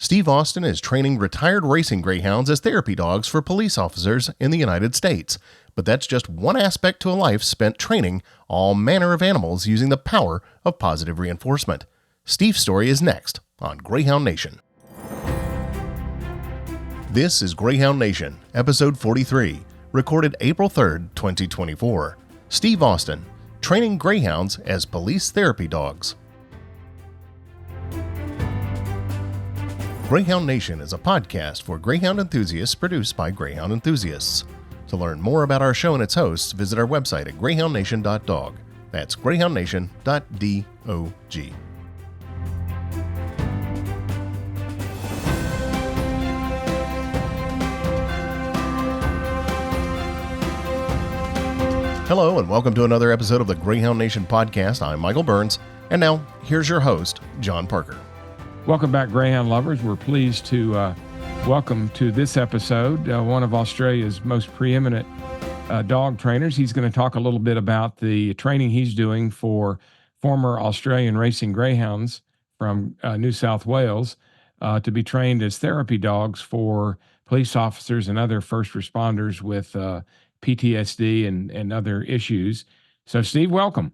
Steve Austin is training retired racing greyhounds as therapy dogs for police officers in the United States. But that's just one aspect to a life spent training all manner of animals using the power of positive reinforcement. Steve's story is next on Greyhound Nation. This is Greyhound Nation, episode 43, recorded April 3rd, 2024. Steve Austin, training greyhounds as police therapy dogs. Greyhound Nation is a podcast for greyhound enthusiasts produced by greyhound enthusiasts. To learn more about our show and its hosts, visit our website at greyhoundnation.dog. That's greyhoundnation.dog. Hello and welcome to another episode of the Greyhound Nation podcast. I'm Michael Burns, and now here's your host, John Parker. Welcome back, Greyhound lovers. We're pleased to welcome to this episode one of Australia's most preeminent dog trainers. He's going to talk a little bit about the training he's doing for former Australian racing greyhounds from New South Wales to be trained as therapy dogs for police officers and other first responders with PTSD and other issues. So, Steve, welcome.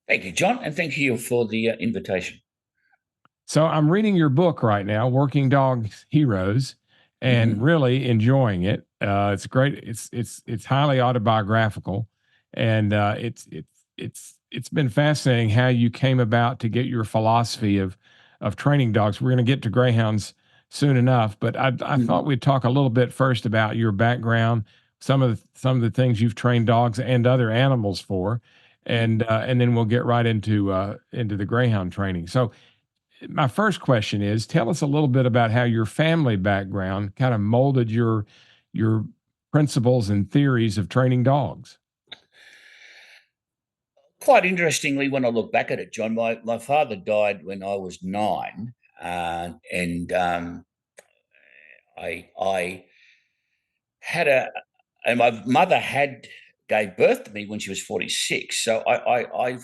Thank you, John, and thank you for the invitation. So I'm reading your book right now, Working Dog Heroes, and really enjoying it. It's great. It's highly autobiographical, and it's been fascinating how you came about to get your philosophy of training dogs. We're going to get to greyhounds soon enough, but I thought we'd talk a little bit first about your background, some of the things you've trained dogs and other animals for, and then we'll get right into the greyhound training. So, my first question is, tell us a little bit about how your family background kind of molded your principles and theories of training dogs. Quite interestingly, when I look back at it, John, my father died when I was 9, and I had and my mother gave birth to me when she was 46. So I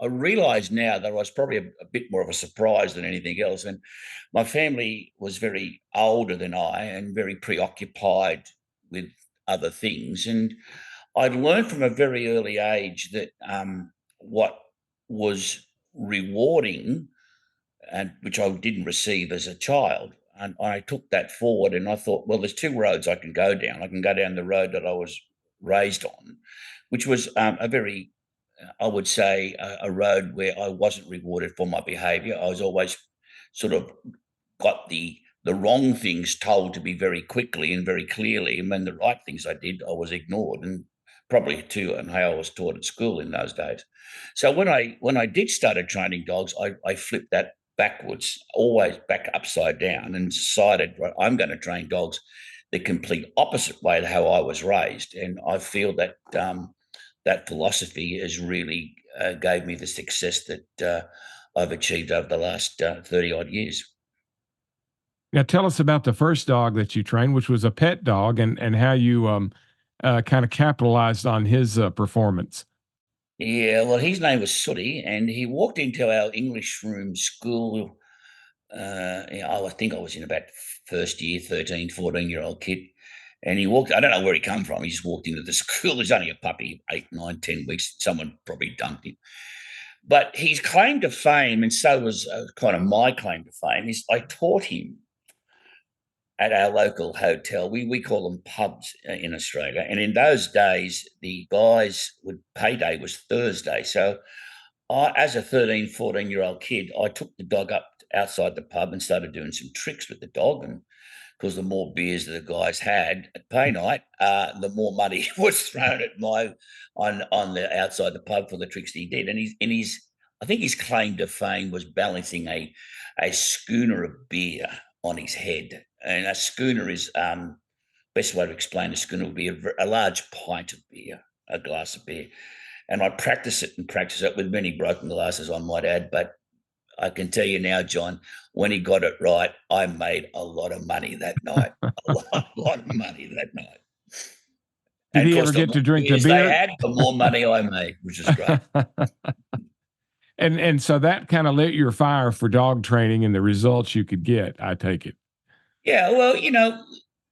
realize now that I was probably a bit more of a surprise than anything else. And my family was very older than I and very preoccupied with other things. And I'd learned from a very early age that what was rewarding, and which I didn't receive as a child. And I took that forward and I thought, well, there's two roads I can go down. I can go down the road that I was raised on, which was a very I would say a road where I wasn't rewarded for my behavior. I was always sort of got the wrong things told to me very quickly and very clearly. And when the right things I did, I was ignored, and probably too, and how I was taught at school in those days. So when I did started training dogs, I flipped that backwards, always back upside down, and decided, right, I'm going to train dogs the complete opposite way to how I was raised. And I feel that that philosophy has really gave me the success that I've achieved over the last 30-odd years. Now, tell us about the first dog that you trained, which was a pet dog, and how you kind of capitalized on his performance. Yeah, well, his name was Sooty, and he walked into our English room school. I think I was in about first year, 13, 14-year-old kid. And he walked, I don't know where he come from. He just walked into the school. He's only a puppy, 8, 9, 10 weeks. Someone probably dumped him. But his claim to fame, and so was kind of my claim to fame, is I taught him at our local hotel. We call them pubs in Australia. And in those days, the guys payday was Thursday. So as a 13, 14-year-old kid, I took the dog up outside the pub and started doing some tricks with the dog. And because the more beers that the guys had at pay night, the more money was thrown at on the outside the pub for the tricks he did. And I think his claim to fame was balancing a schooner of beer on his head. And a schooner is best way to explain a schooner would be a large pint of beer, a glass of beer. And I practice it with many broken glasses, I might add, but I can tell you now, John, when he got it right, I made a lot of money that night. A lot of money that night. Did he ever get to drink the beer? They had, the more money I made, which is great. And so that kind of lit your fire for dog training and the results you could get, I take it. Yeah, well,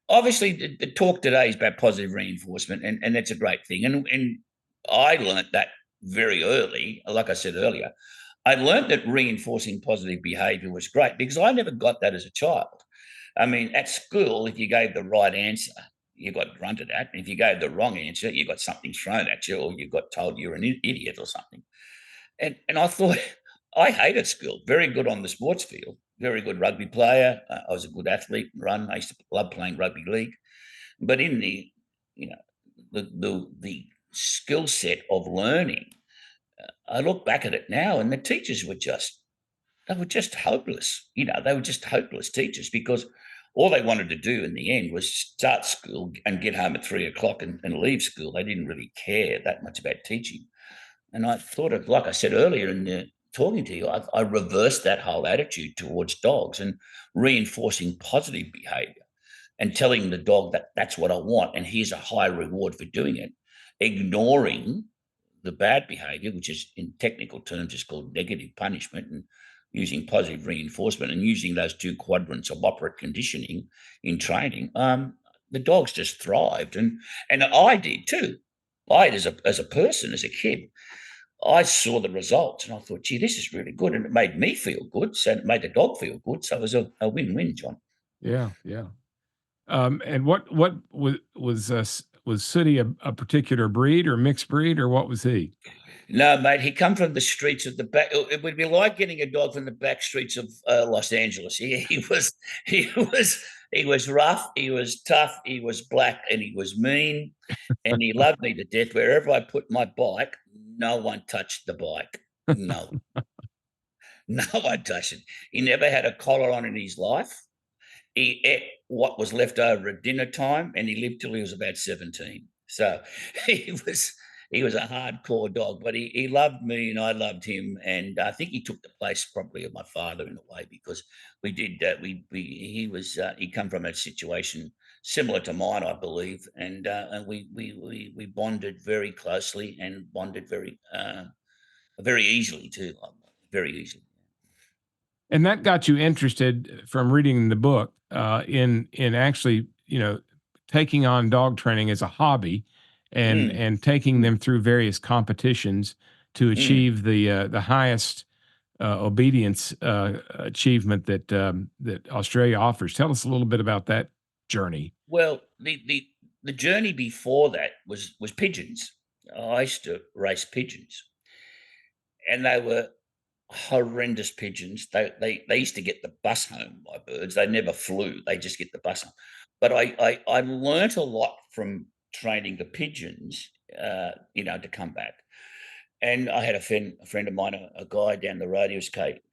obviously the talk today is about positive reinforcement, and that's a great thing. And I learned that very early. Like I said earlier, I learned that reinforcing positive behavior was great because I never got that as a child. I mean, at school, if you gave the right answer, you got grunted at. If you gave the wrong answer, you got something thrown at you, or you got told you're an idiot or something. And I thought I hated school. Very good on the sports field. Very good rugby player. I was a good athlete. Run. I used to love playing rugby league. But in the you know the skill set of learning, I look back at it now, and the teachers were just hopeless. They were just hopeless teachers because all they wanted to do in the end was start school and get home at 3 o'clock and leave school. They didn't really care that much about teaching. And I thought of, like I said earlier in talking to you, I reversed that whole attitude towards dogs and reinforcing positive behavior and telling the dog that that's what I want and here's a high reward for doing it, ignoring the bad behavior, which is in technical terms is called negative punishment, and using positive reinforcement and using those two quadrants of operant conditioning in training. The dogs just thrived, and I did too. I, as a person, as a kid, I saw the results and I thought, gee, this is really good. And it made me feel good. So it made the dog feel good. So it was a win-win, John. Yeah, yeah. And what was Sooty a particular breed or mixed breed, or what was he? No, mate, he come from the streets of the back. It would be like getting a dog from the back streets of Los Angeles. He was rough, he was tough, he was black, and he was mean, and he loved me to death. Wherever I put my bike, no one touched the bike. No, no one touched it. He never had a collar on in his life. He ate what was left over at dinner time, and he lived till he was about 17. So he was a hardcore dog, but he loved me and I loved him, and I think he took the place probably of my father in a way because we did he come from a situation similar to mine, I believe, and we bonded very closely and bonded very easily too, very easily. And that got you interested from reading the book in actually, taking on dog training as a hobby Mm, and taking mm, them through various competitions to mm. achieve the highest obedience achievement that Australia offers. Tell us a little bit about that journey. Well, the journey before that was pigeons. I used to race pigeons, and they were horrendous pigeons. They used to get the bus home, my birds. They never flew. They just get the bus home. But I learnt a lot from training the pigeons, to come back. And I had a friend of mine, a guy down the road. He was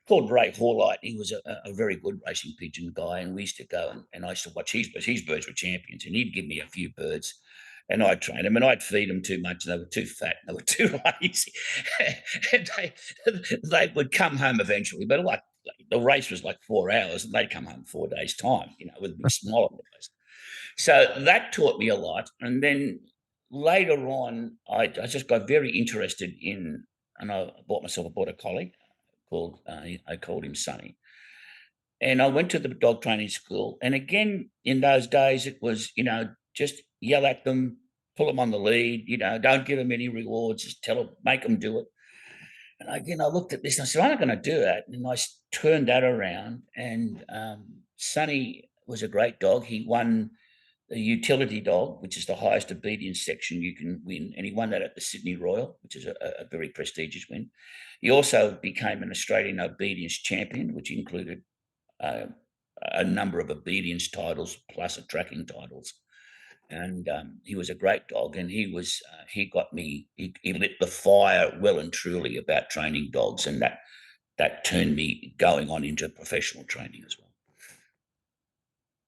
called Ray Hawlight. He was a very good racing pigeon guy, and we used to go and I used to watch his birds. His birds were champions, and he'd give me a few birds, and I'd train them, and I'd feed them too much. And they were too fat. And they were too lazy, and they would come home eventually. But like the race was like 4 hours, and they'd come home 4 days time, with a big smile on their face. So that taught me a lot. And then later on, I just got very interested and I bought myself a border collie I called him Sonny. And I went to the dog training school. And again, in those days, it was, just yell at them, pull them on the lead, don't give them any rewards, just tell them, make them do it. And again, I looked at this and I said, I'm not going to do that. And I turned that around. And Sonny was a great dog. He won the utility dog, which is the highest obedience section you can win. And he won that at the Sydney Royal, which is a very prestigious win. He also became an Australian obedience champion, which included uh, a number of obedience titles plus a tracking titles. And he was a great dog, and he got me. He lit the fire well and truly about training dogs, and that turned me going on into professional training as well.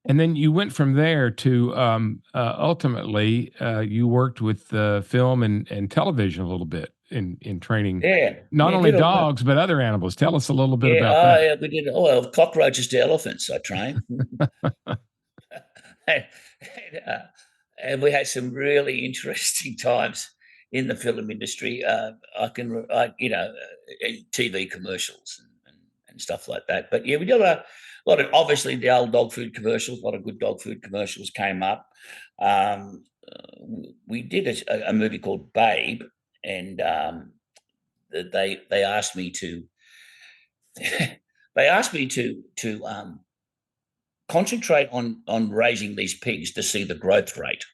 And then you went from there to ultimately you worked with film and television a little bit in training Yeah, not yeah, only did a lot. dogs but other animals. Tell us a little bit Yeah, about that. we did. Oh, cockroaches to elephants. I trained, and, and we had some really interesting times in the film industry. In TV commercials and stuff like that. But yeah, we did a lot of, obviously, the old dog food commercials. A lot of good dog food commercials came up. We did a movie called Babe, and they asked me to they asked me to concentrate on raising these pigs to see the growth rate.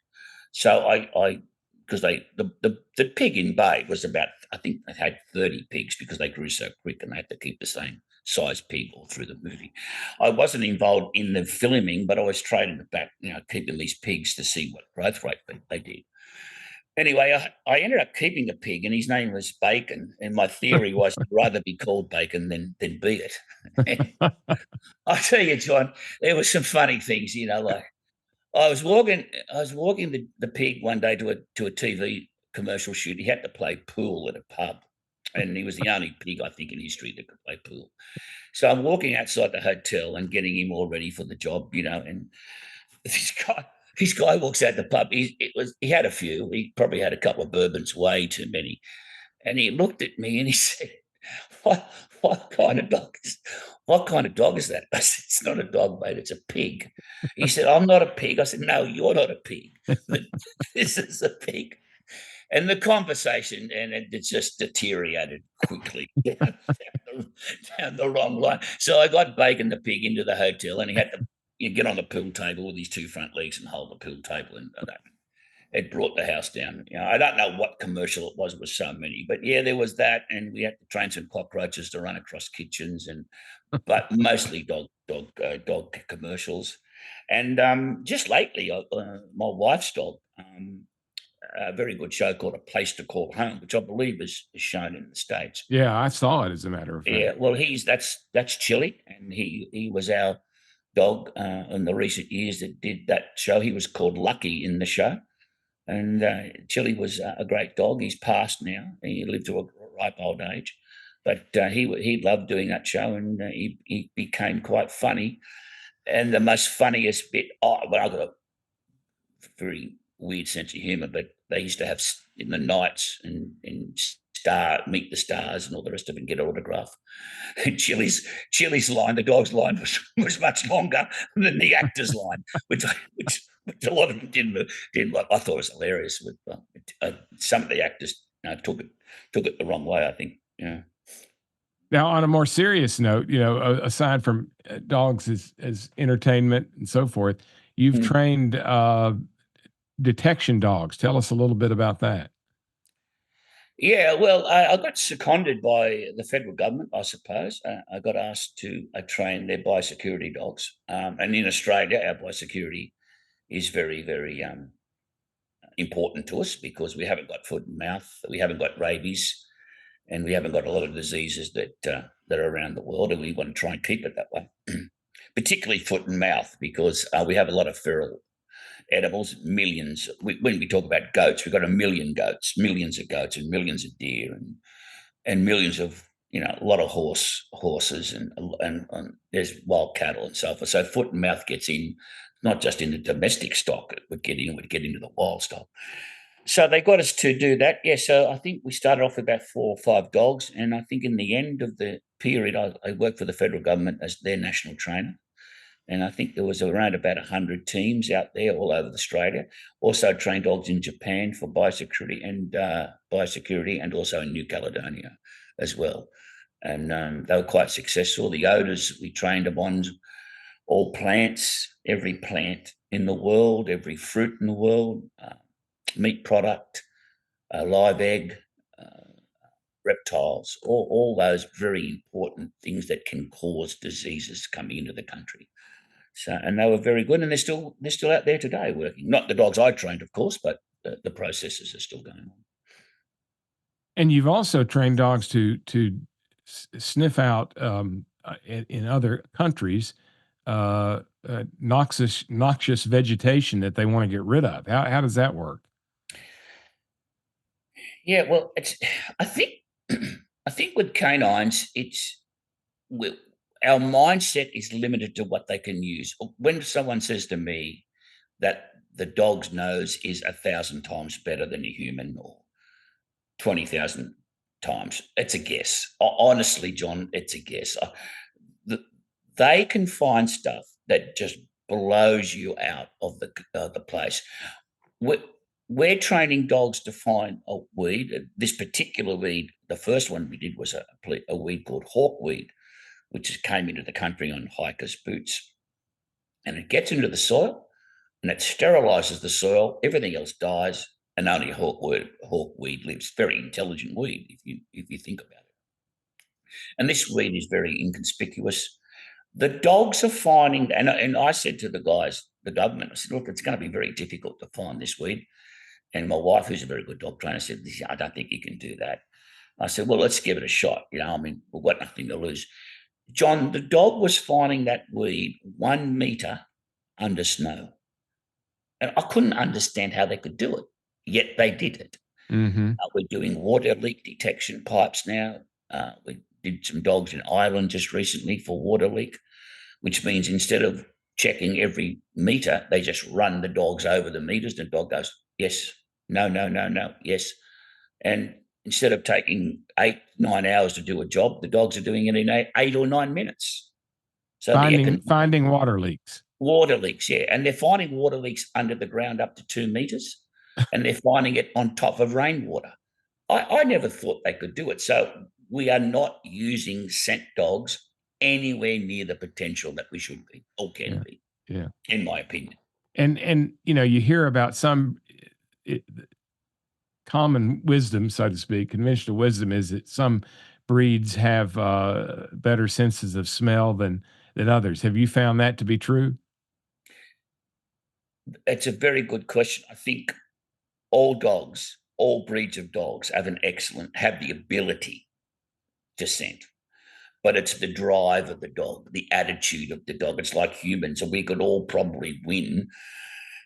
So I because the pig in Babe was about, I think they had 30 pigs because they grew so quick and they had to keep the same size pig all through the movie. I wasn't involved in the filming, but I was training the back, keeping these pigs to see what growth rate they did. Anyway, I ended up keeping the pig, and his name was Bacon. And my theory was he'd rather be called Bacon than be it. I tell you, John, there were some funny things, like I was walking the pig one day to a TV commercial shoot. He had to play pool at a pub, and he was the only pig, I think, in history that could play pool. So I'm walking outside the hotel and getting him all ready for the job, and this guy walks out the pub. He had a few. He probably had a couple of bourbons, way too many. And he looked at me and he said, What kind of dog is that? I said, "It's not a dog, mate. It's a pig." He said, "I'm not a pig." I said, "No, you're not a pig. This is a pig." And the conversation, and it just deteriorated quickly down the wrong line. So I got Bacon the pig into the hotel, and he had to get on the pool table with his two front legs and hold the pool table, and it brought the house down. I don't know what commercial it was so many, but yeah, there was that, and we had to train some cockroaches to run across kitchens, but mostly dog commercials. And just lately, my wife's dog, a very good show called A Place to Call Home, which I believe is shown in the States. Yeah, I saw it, as a matter of fact. Yeah, well, that's Chili, and he was our dog in the recent years that did that show. He was called Lucky in the show. And Chili was a great dog. He's passed now. He lived to a ripe old age. But he loved doing that show, and he became quite funny. And the most funniest bit, I've got a very weird sense of humor, but they used to have in the nights and meet the stars and all the rest of it and get an autograph. And Chili's line, the dog's line, was much longer than the actor's line, which a lot of them didn't like. I thought it was hilarious. Some of the actors took it the wrong way, I think. Yeah. Now, on a more serious note, aside from dogs as entertainment and so forth, you've trained detection dogs. Tell us a little bit about that. Yeah, well, I got seconded by the federal government, I suppose. I got asked to train their biosecurity dogs. And in Australia, our biosecurity is very, very important to us because we haven't got foot and mouth, we haven't got rabies, and we haven't got a lot of diseases that are around the world, and we want to try and keep it that way, particularly foot and mouth, because we have a lot of feral animals, millions. When we talk about goats, we've got 1 million goats, millions of goats, and millions of deer, and millions of a lot of horses, and there's wild cattle and so forth. So foot and mouth gets in, not just in the domestic stock, it would get into the wild stock. So they got us to do that. Yeah, so I think we started off with about 4 or 5 dogs, and I think in the end of the period, I worked for the federal government as their national trainer. And I think there was around about 100 teams out there all over Australia. Also trained dogs in Japan for biosecurity and also in New Caledonia as well. And they were quite successful. The odors we trained them on all plants, every plant in the world, every fruit in the world, meat product, live egg, reptiles, all those very important things that can cause diseases coming into the country. So, and they were very good, and they're still out there today working. Not the dogs I trained, of course, but the processes are still going on. And you've also trained dogs to sniff out in other countries noxious vegetation that they want to get rid of. How does that work? Yeah, well, I think with canines, our mindset is limited to what they can use. When someone says to me that the dog's nose is 1,000 times better than a human, or 20,000 times. It's a guess. Honestly, John, it's a guess. They can find stuff that just blows you out of the place. We're training dogs to find a weed. This particular weed, the first one we did was a weed called hawkweed, which came into the country on hikers' boots. And it gets into the soil and it sterilizes the soil. Everything else dies, and only hawkweed lives. Very intelligent weed, if you think about it. And this weed is very inconspicuous. The dogs are finding, and I said to the guys, the government, I said, look, it's going to be very difficult to find this weed. And my wife, who's a very good dog trainer, said, I don't think you can do that. I said, well, let's give it a shot. We've got nothing to lose. John, the dog was finding that weed 1 meter under snow. And I couldn't understand how they could do it, yet they did it. Mm-hmm. We're doing water leak detection pipes now. We did some dogs in Ireland just recently for water leak, which means instead of checking every meter, they just run the dogs over the meters. The dog goes, yes, no, yes. And instead of taking 8-9 hours to do a job, the dogs are doing it in 8 or 9 minutes. So finding water leaks. Water leaks, yeah. And they're finding water leaks under the ground up to 2 meters, and they're finding it on top of rainwater. I never thought they could do it. So we are not using scent dogs anywhere near the potential that we should be or can be, in my opinion. And you hear about some common wisdom, so to speak, conventional wisdom is that some breeds have better senses of smell than others. Have you found that to be true? It's a very good question. I think all dogs, all breeds of dogs have the ability to scent, but it's the drive of the dog, the attitude of the dog. It's like humans, and we could all probably win,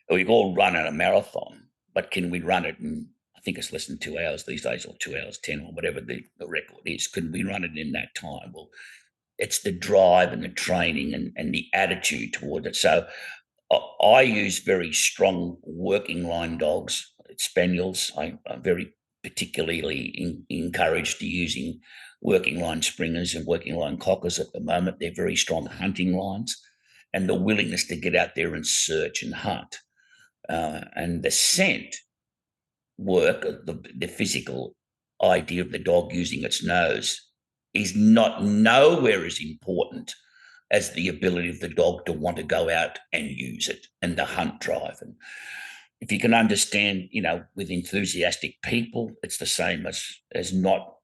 or we could all run in a marathon, but can we run it in, I think it's less than 2 hours these days, or 2 hours 10, or whatever the record is? Can we run it in that time? Well, it's the drive and the training and the attitude toward it. So I use very strong working line dogs, spaniels. I'm very particularly encouraged to using working line springers and working line cockers at the moment. They're very strong hunting lines, and the willingness to get out there and search and hunt. And the scent work, the physical idea of the dog using its nose is nowhere as important as the ability of the dog to want to go out and use it, and the hunt drive. And if you can understand, with enthusiastic people, it's the same as not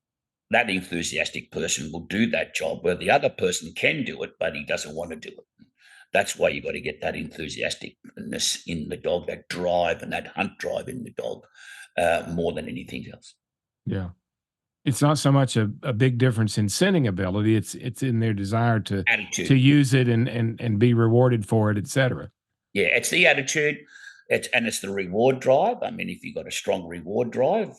that enthusiastic person will do that job, where the other person can do it, but he doesn't want to do it. That's why you've got to get that enthusiasticness in the dog, that drive and that hunt drive in the dog, more than anything else. Yeah. It's not so much a big difference in scenting ability. It's in their desire to use it and be rewarded for it, et cetera. Yeah, it's the attitude. It's the reward drive. I mean, if you've got a strong reward drive,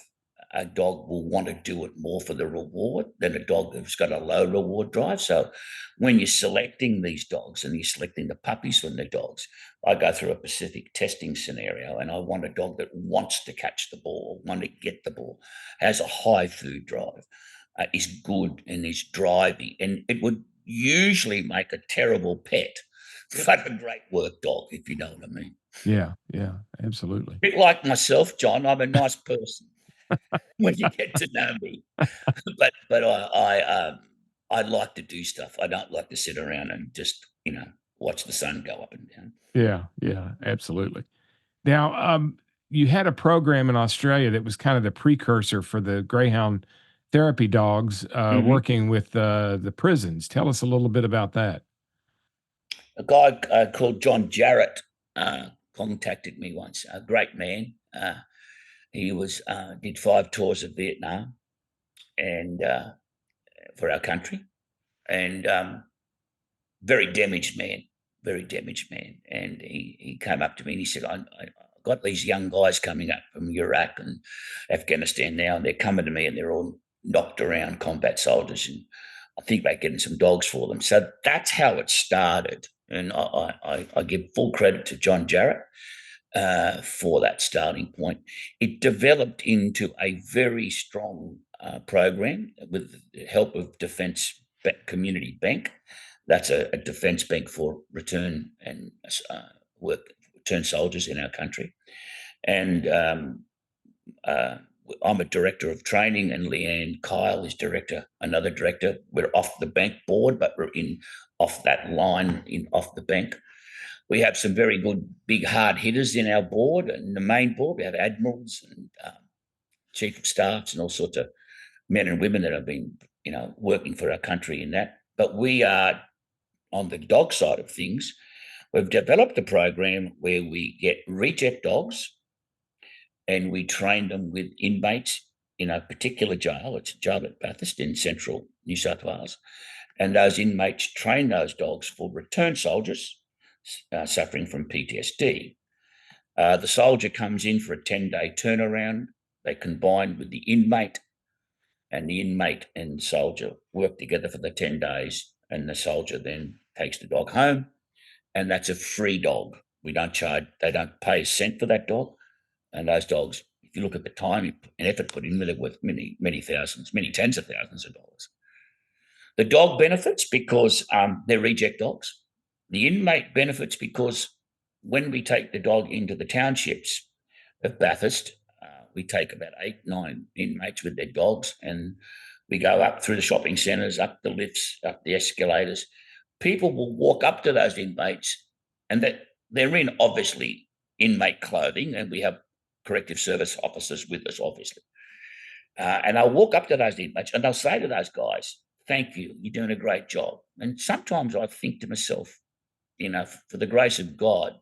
a dog will want to do it more for the reward than a dog who's got a low reward drive. So when you're selecting these dogs and you're selecting the puppies from the dogs, I go through a specific testing scenario, and I want a dog that wants to catch the ball, want to get the ball, has a high food drive, is good and is driving. And it would usually make a terrible pet, but a great work dog, if you know what I mean. Yeah, absolutely. A bit like myself, John, I'm a nice person when you get to know me. But I like to do stuff. I don't like to sit around and just, watch the sun go up and down. Yeah, absolutely. Now, you had a program in Australia that was kind of the precursor for the Greyhound therapy dogs, working with the prisons. Tell us a little bit about that. A guy called John Jarrett contacted me once. A great man. He did 5 tours of Vietnam, and for our country, and very damaged man. And he came up to me and he said, I got these young guys coming up from Iraq and Afghanistan now, and they're coming to me and they're all knocked around combat soldiers, and I think they're getting some dogs for them. So that's how it started. And I give full credit to John Jarrett. for that starting point. It developed into a very strong program with the help of Defence Community Bank. That's a defence bank for return and return soldiers in our country. And I'm a director of training, and Leanne Kyle is another director. We're off the bank board, but we're off that line off the bank. We have some very good big hard hitters in our board, and the main board we have admirals and chief of staffs and all sorts of men and women that have been working for our country in that. But we are on the dog side of things. We've developed a program where we get reject dogs and we train them with inmates in a particular jail. It's a jail at Bathurst in central New South Wales. And those inmates train those dogs for return soldiers suffering from PTSD. The soldier comes in for a 10-day turnaround. They combine with the inmate, and the inmate and soldier work together for the 10 days, and the soldier then takes the dog home, and that's a free dog. We don't charge, they don't pay a cent for that dog. And those dogs, if you look at the time and effort put in, they're worth many thousands, many tens of thousands of dollars. The dog benefits because they're reject dogs. The inmate benefits because when we take the dog into the townships of Bathurst, we take about 8-9 inmates with their dogs, and we go up through the shopping centres, up the lifts, up the escalators. People will walk up to those inmates, and that they're in obviously inmate clothing, and we have corrective service officers with us, obviously. And I'll walk up to those inmates and they'll say to those guys, "Thank you, you're doing a great job." And sometimes I think to myself, for the grace of God,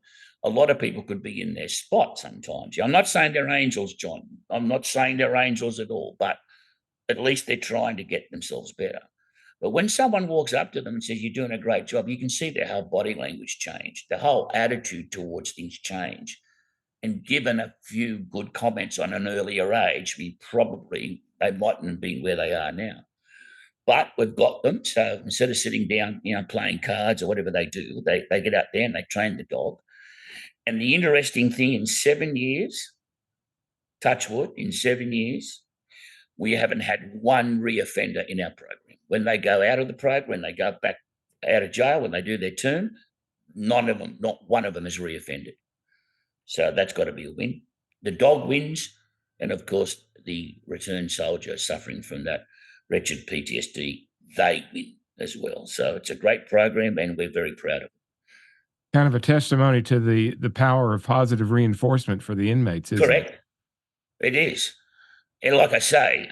a lot of people could be in their spot sometimes. I'm not saying they're angels, John. I'm not saying they're angels at all, but at least they're trying to get themselves better. But when someone walks up to them and says, "You're doing a great job," you can see their whole body language change, the whole attitude towards things change. And given a few good comments on an earlier age, they mightn't have been where they are now. But we've got them. So instead of sitting down, playing cards or whatever they do, they get out there and they train the dog. And the interesting thing, in 7 years, touch wood, in 7 years, we haven't had one reoffender in our program. When they go out of the program, when they go back out of jail, when they do their term, none of them, not one of them has reoffended. So that's got to be a win. The dog wins, and of course, the returned soldier suffering from that wretched PTSD, they win as well. So it's a great program, and we're very proud of it. Kind of a testimony to the power of positive reinforcement for the inmates, isn't Correct. It is. And like I say,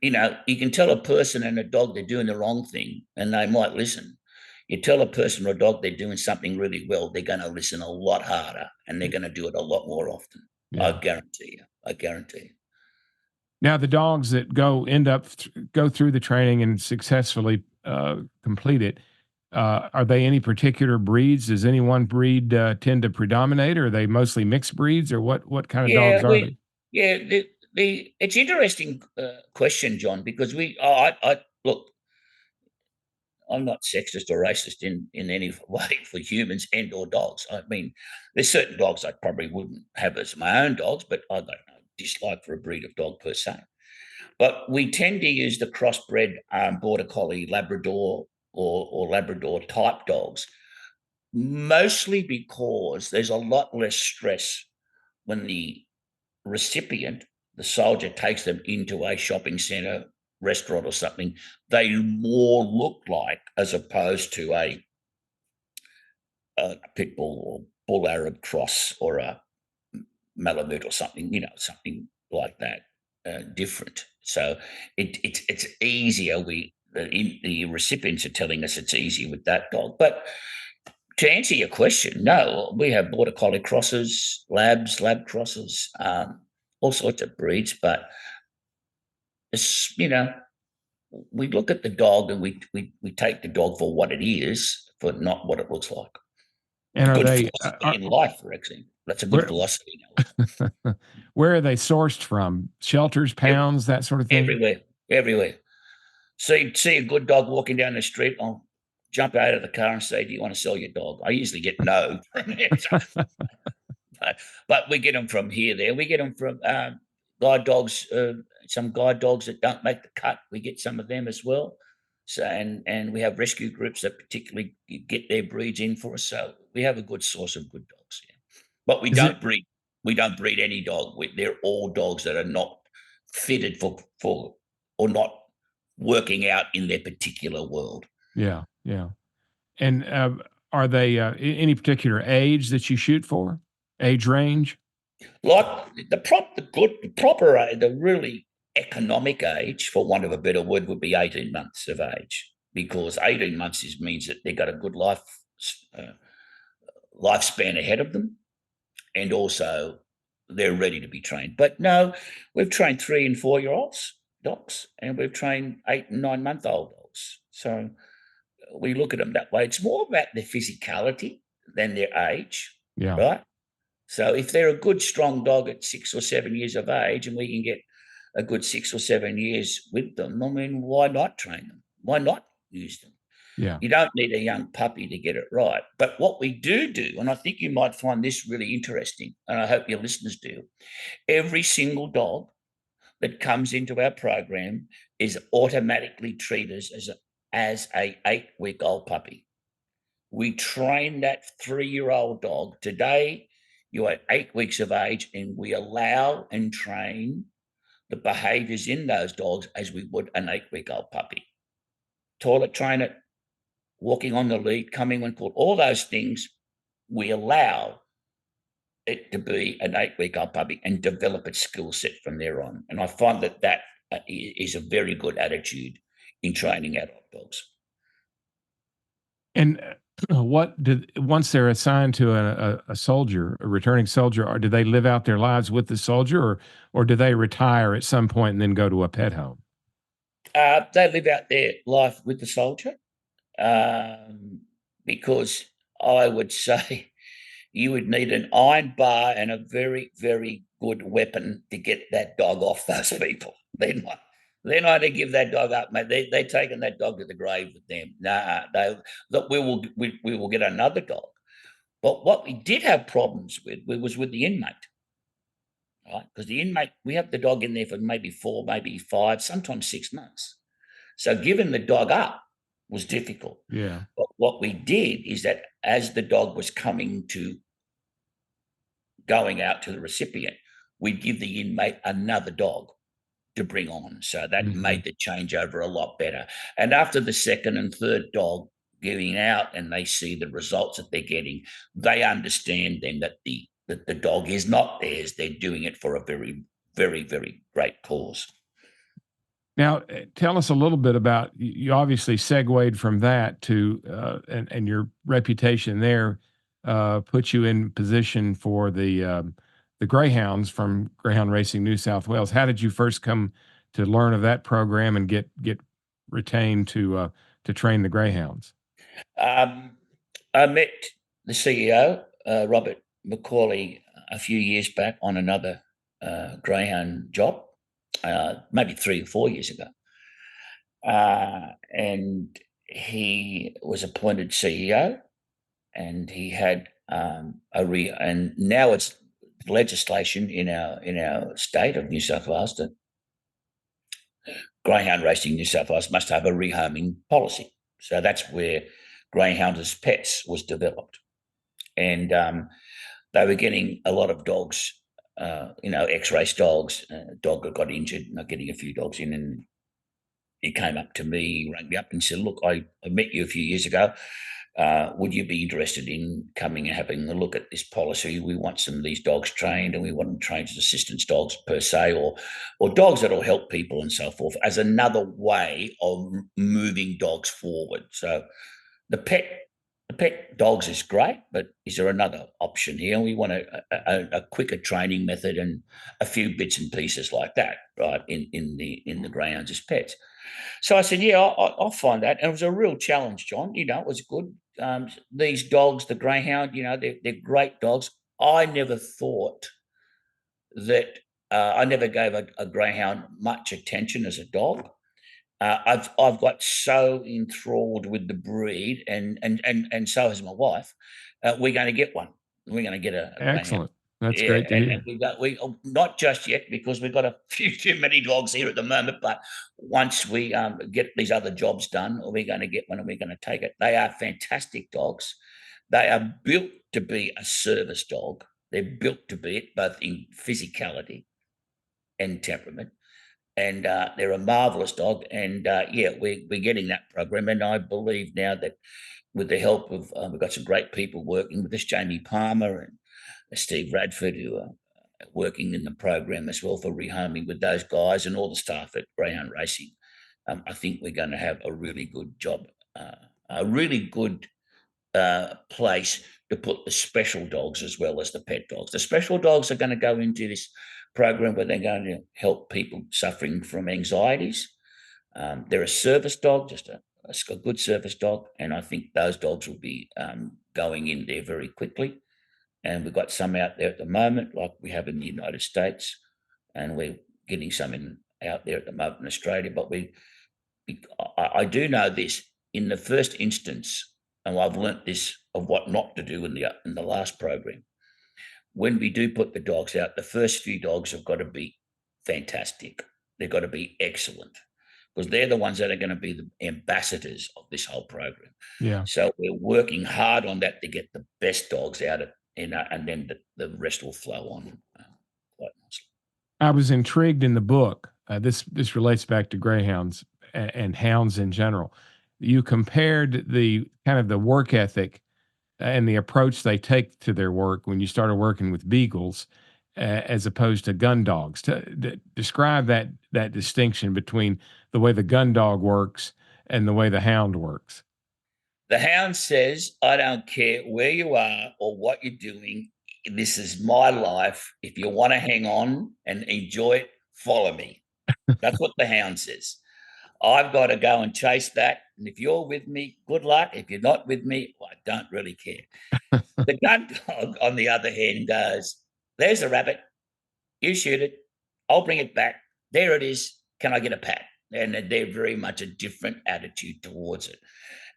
you can tell a person and a dog they're doing the wrong thing, and they might listen. You tell a person or a dog they're doing something really well, they're going to listen a lot harder, and they're going to do it a lot more often. Yeah. I guarantee you. Now, the dogs that go through the training and successfully complete it, are they any particular breeds? Does any one breed tend to predominate, or are they mostly mixed breeds, or what kind of dogs are they? Yeah, it's an interesting question, John, because look, I'm not sexist or racist in any way for humans and or dogs. I mean, there's certain dogs I probably wouldn't have as my own dogs, but I don't know, dislike for a breed of dog per se. But we tend to use the crossbred Border Collie, Labrador, or Labrador type dogs, mostly because there's a lot less stress when the recipient, the soldier, takes them into a shopping centre, restaurant or something. They more look like, as opposed to a pit bull or bull Arab cross or a Malamute or something, something like that, different. So it's easier. The recipients are telling us it's easier with that dog. But to answer your question, no, we have Border Collie crosses, lab crosses, all sorts of breeds. But it's, we look at the dog and we take the dog for what it is, for not what it looks like. And are good they philosophy in life, for example? That's a good philosophy. Where are they sourced from? Shelters, pounds, that sort of thing? Everywhere. So you'd see a good dog walking down the street. jump out of the car and say, "Do you want to sell your dog?" I usually get no from them. But we get them from here, there. We get them from guide dogs, some guide dogs that don't make the cut. We get some of them as well. So, and we have rescue groups that particularly get their breeds in for us. So we have a good source of good dogs. Yeah. But we Is don't it breed. We don't breed any dog. They're all dogs that are not fitted for or not working out in their particular world. yeah, yeah. And are they any particular age that you shoot for? Age range? Like the really economic age, for want of a better word, would be 18 months of age, because 18 months means that they've got a good lifespan ahead of them, and also they're ready to be trained. But no, we've trained 3 and 4 year olds dogs, and we've trained 8 and 9 month old dogs. So we look at them that way. It's more about their physicality than their age, Yeah, right? So if they're a good, strong dog at 6 or 7 years of age, and we can get a good 6 or 7 years with them, I mean, why not train them? Why not use them? yeah. You don't need a young puppy to get it right. But what we do, and I think you might find this really interesting, and I hope your listeners do, every single dog that comes into our program is automatically treated as a 8-week-old puppy. We train that 3-year-old dog. Today, you're at 8 weeks of age, and we allow and train the behaviors in those dogs as we would an 8-week-old puppy. Toilet train it, walking on the lead, coming when called, all those things, we allow it to be an 8-week-old puppy and develop its skill set from there on. And I find that is a very good attitude in training adult dogs. And once they're assigned to a soldier, a returning soldier, or do they live out their lives with the soldier, or do they retire at some point and then go to a pet home? They live out their life with the soldier, because I would say you would need an iron bar and a very, very good weapon to get that dog off those people. They're not to give that dog up, mate. They're taking that dog to the grave with them. Nah, we will get another dog. But what we did have problems with was with the inmate, right? Because the inmate, we have the dog in there for maybe 4, maybe 5, sometimes 6 months. So giving the dog up was difficult. Yeah, But what we did is that as the dog was going out to the recipient, we'd give the inmate another dog to bring on. So that made the changeover a lot better. And after the second and third dog giving out, and they see the results that they're getting, they understand then that the dog is not theirs. They're doing it for a very, very, very great cause. Now, tell us a little bit about, you obviously segued from that to, and your reputation there put you in position for the Greyhounds from Greyhound Racing New South Wales. How did you first come to learn of that program and get retained to train the Greyhounds? I met the CEO, Robert McCauley, a few years back on another Greyhound job, maybe 3 or 4 years ago. And he was appointed CEO, and he had and now it's legislation in our state of New South Wales that Greyhound Racing New South Wales must have a rehoming policy. So that's where Greyhound as Pets was developed. And they were getting a lot of dogs, ex-race dogs. Dog that got injured, and getting a few dogs in. And he came up to me, rang me up and said, "Look, I met you a few years ago. Would you be interested in coming and having a look at this policy? We want some of these dogs trained, and we want them trained as assistance dogs per se, or dogs that will help people and so forth, as another way of moving dogs forward." So the pet dogs is great, but is there another option here? We want a quicker training method and a few bits and pieces like that, right? In the Greyhounds as Pets. So I said, "Yeah, I'll find that." And it was a real challenge, John. It was good. These dogs, the Greyhound, they're great dogs. I never thought that I never gave a Greyhound much attention as a dog. I've got so enthralled with the breed, and so has my wife. We're going to get one. We're going to get a greyhound. Excellent. That's Yeah, great to and hear. we not just yet, because we've got a few too many dogs here at the moment. But once we get these other jobs done, we're going to get one and we're going to take it. They are fantastic dogs. They are built to be a service dog. They're built to be it, both in physicality and temperament. And they're a marvelous dog. And yeah, we're getting that program. And I believe now that with the help of, we've got some great people working with us, Jamie Palmer and Steve Radford, who are working in the program as well for rehoming with those guys and all the staff at Greyhound Racing. I think we're going to have a really good job, a really good place to put the special dogs as well as the pet dogs. The special dogs are going to go into this program where they're going to help people suffering from anxieties. They're a service dog, just a good service dog, and I think those dogs will be going in there very quickly. And we've got some out there at the moment, like we have in the United States, and we're getting some out there at the moment in Australia. But I do know this in the first instance, and I've learnt this of what not to do in the last program. When we do put the dogs out, the first few dogs have got to be fantastic. They've got to be excellent, because they're the ones that are going to be the ambassadors of this whole program. Yeah. So we're working hard on that to get the best dogs out of, and then the rest will flow on quite nicely. I was intrigued in the book. This relates back to greyhounds and hounds in general. You compared the kind of the work ethic and the approach they take to their work when you started working with beagles, as opposed to gun dogs. Describe that distinction between the way the gun dog works and the way the hound works. The hound says, I don't care where you are or what you're doing. This is my life. If you want to hang on and enjoy it, follow me. That's what the hound says. I've got to go and chase that. And if you're with me, good luck. If you're not with me, well, I don't really care. The gun dog, on the other hand, goes, there's a rabbit. You shoot it. I'll bring it back. There it is. Can I get a pat? And they're very much a different attitude towards it.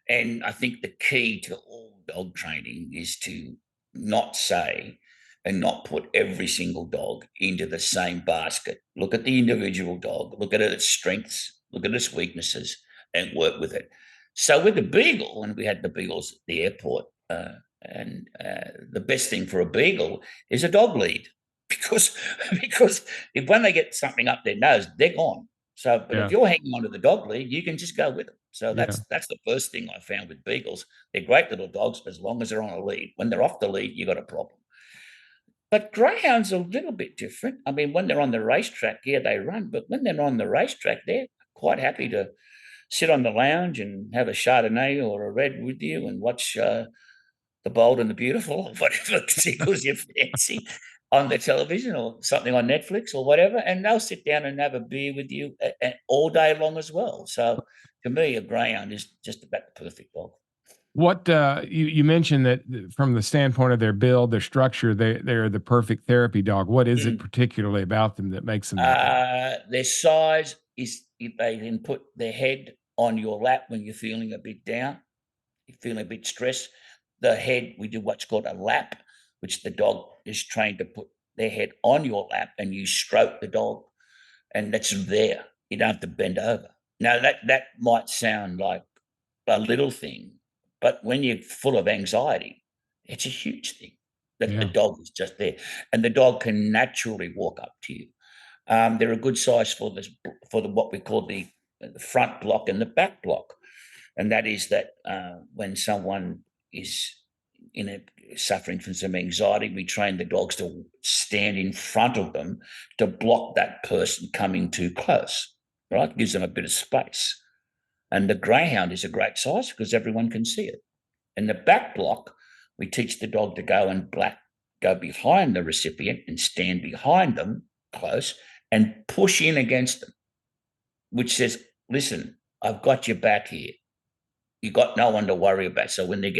And I think the key to all dog training is to not say and not put every single dog into the same basket. Look at the individual dog, look at its strengths, look at its weaknesses, and work with it. So with the beagle, and we had the beagles at the airport, and the best thing for a beagle is a dog lead, because if when they get something up their nose, they're gone. So, but if you're hanging onto the dog lead, you can just go with them. So that's the first thing I found with beagles. They're great little dogs as long as they're on a lead. When they're off the lead, you got a problem. But greyhounds are a little bit different. I mean, when they're on the racetrack, yeah, they run. But when they're on the racetrack, they're quite happy to sit on the lounge and have a Chardonnay or a red with you and watch The Bold and the Beautiful, or whatever tickles your fancy, on the television or something on Netflix or whatever, and they'll sit down and have a beer with you all day long as well. So to me, a greyhound is just about the perfect dog. What you mentioned that from the standpoint of their build, their structure, they're the perfect therapy dog. What is it particularly about them that makes them their size is, if they can put their head on your lap when you're feeling a bit down, you're feeling a bit stressed. The head, we do what's called a lap, which the dog is trained to put their head on your lap and you stroke the dog, and that's there. You don't have to bend over. Now, that might sound like a little thing, but when you're full of anxiety, it's a huge thing that the dog is just there, and the dog can naturally walk up to you. They're a good size for what we call the front block and the back block, and that is that when someone is suffering from some anxiety, we train the dogs to stand in front of them to block that person coming too close. Right, gives them a bit of space. And the greyhound is a great size because everyone can see it. In the back block, we teach the dog to go behind the recipient and stand behind them close and push in against them, which says, listen, I've got your back here. You got no one to worry about. So when they're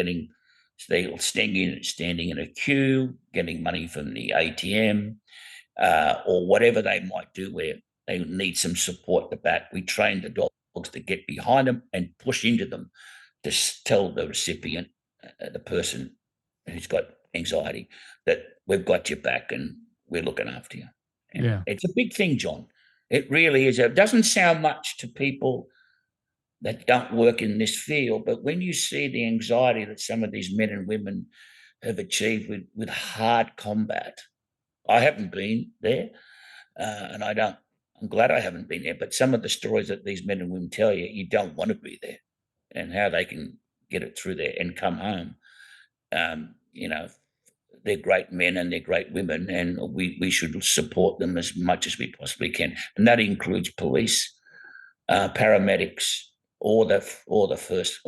standing in a queue, getting money from the ATM, or whatever they might do where they need some support at the back, we train the dog dogs to get behind them and push into them to tell the recipient, the person who's got anxiety, that we've got your back and we're looking after you. And Yeah. it's a big thing, John. It really is. It doesn't sound much to people that don't work in this field, but when you see the anxiety that some of these men and women have achieved with hard combat, I haven't been there, and I'm glad I haven't been there, but some of the stories that these men and women tell you, you don't want to be there, and how they can get it through there and come home. You know, they're great men and they're great women, and we should support them as much as we possibly can. And that includes police, paramedics, or the first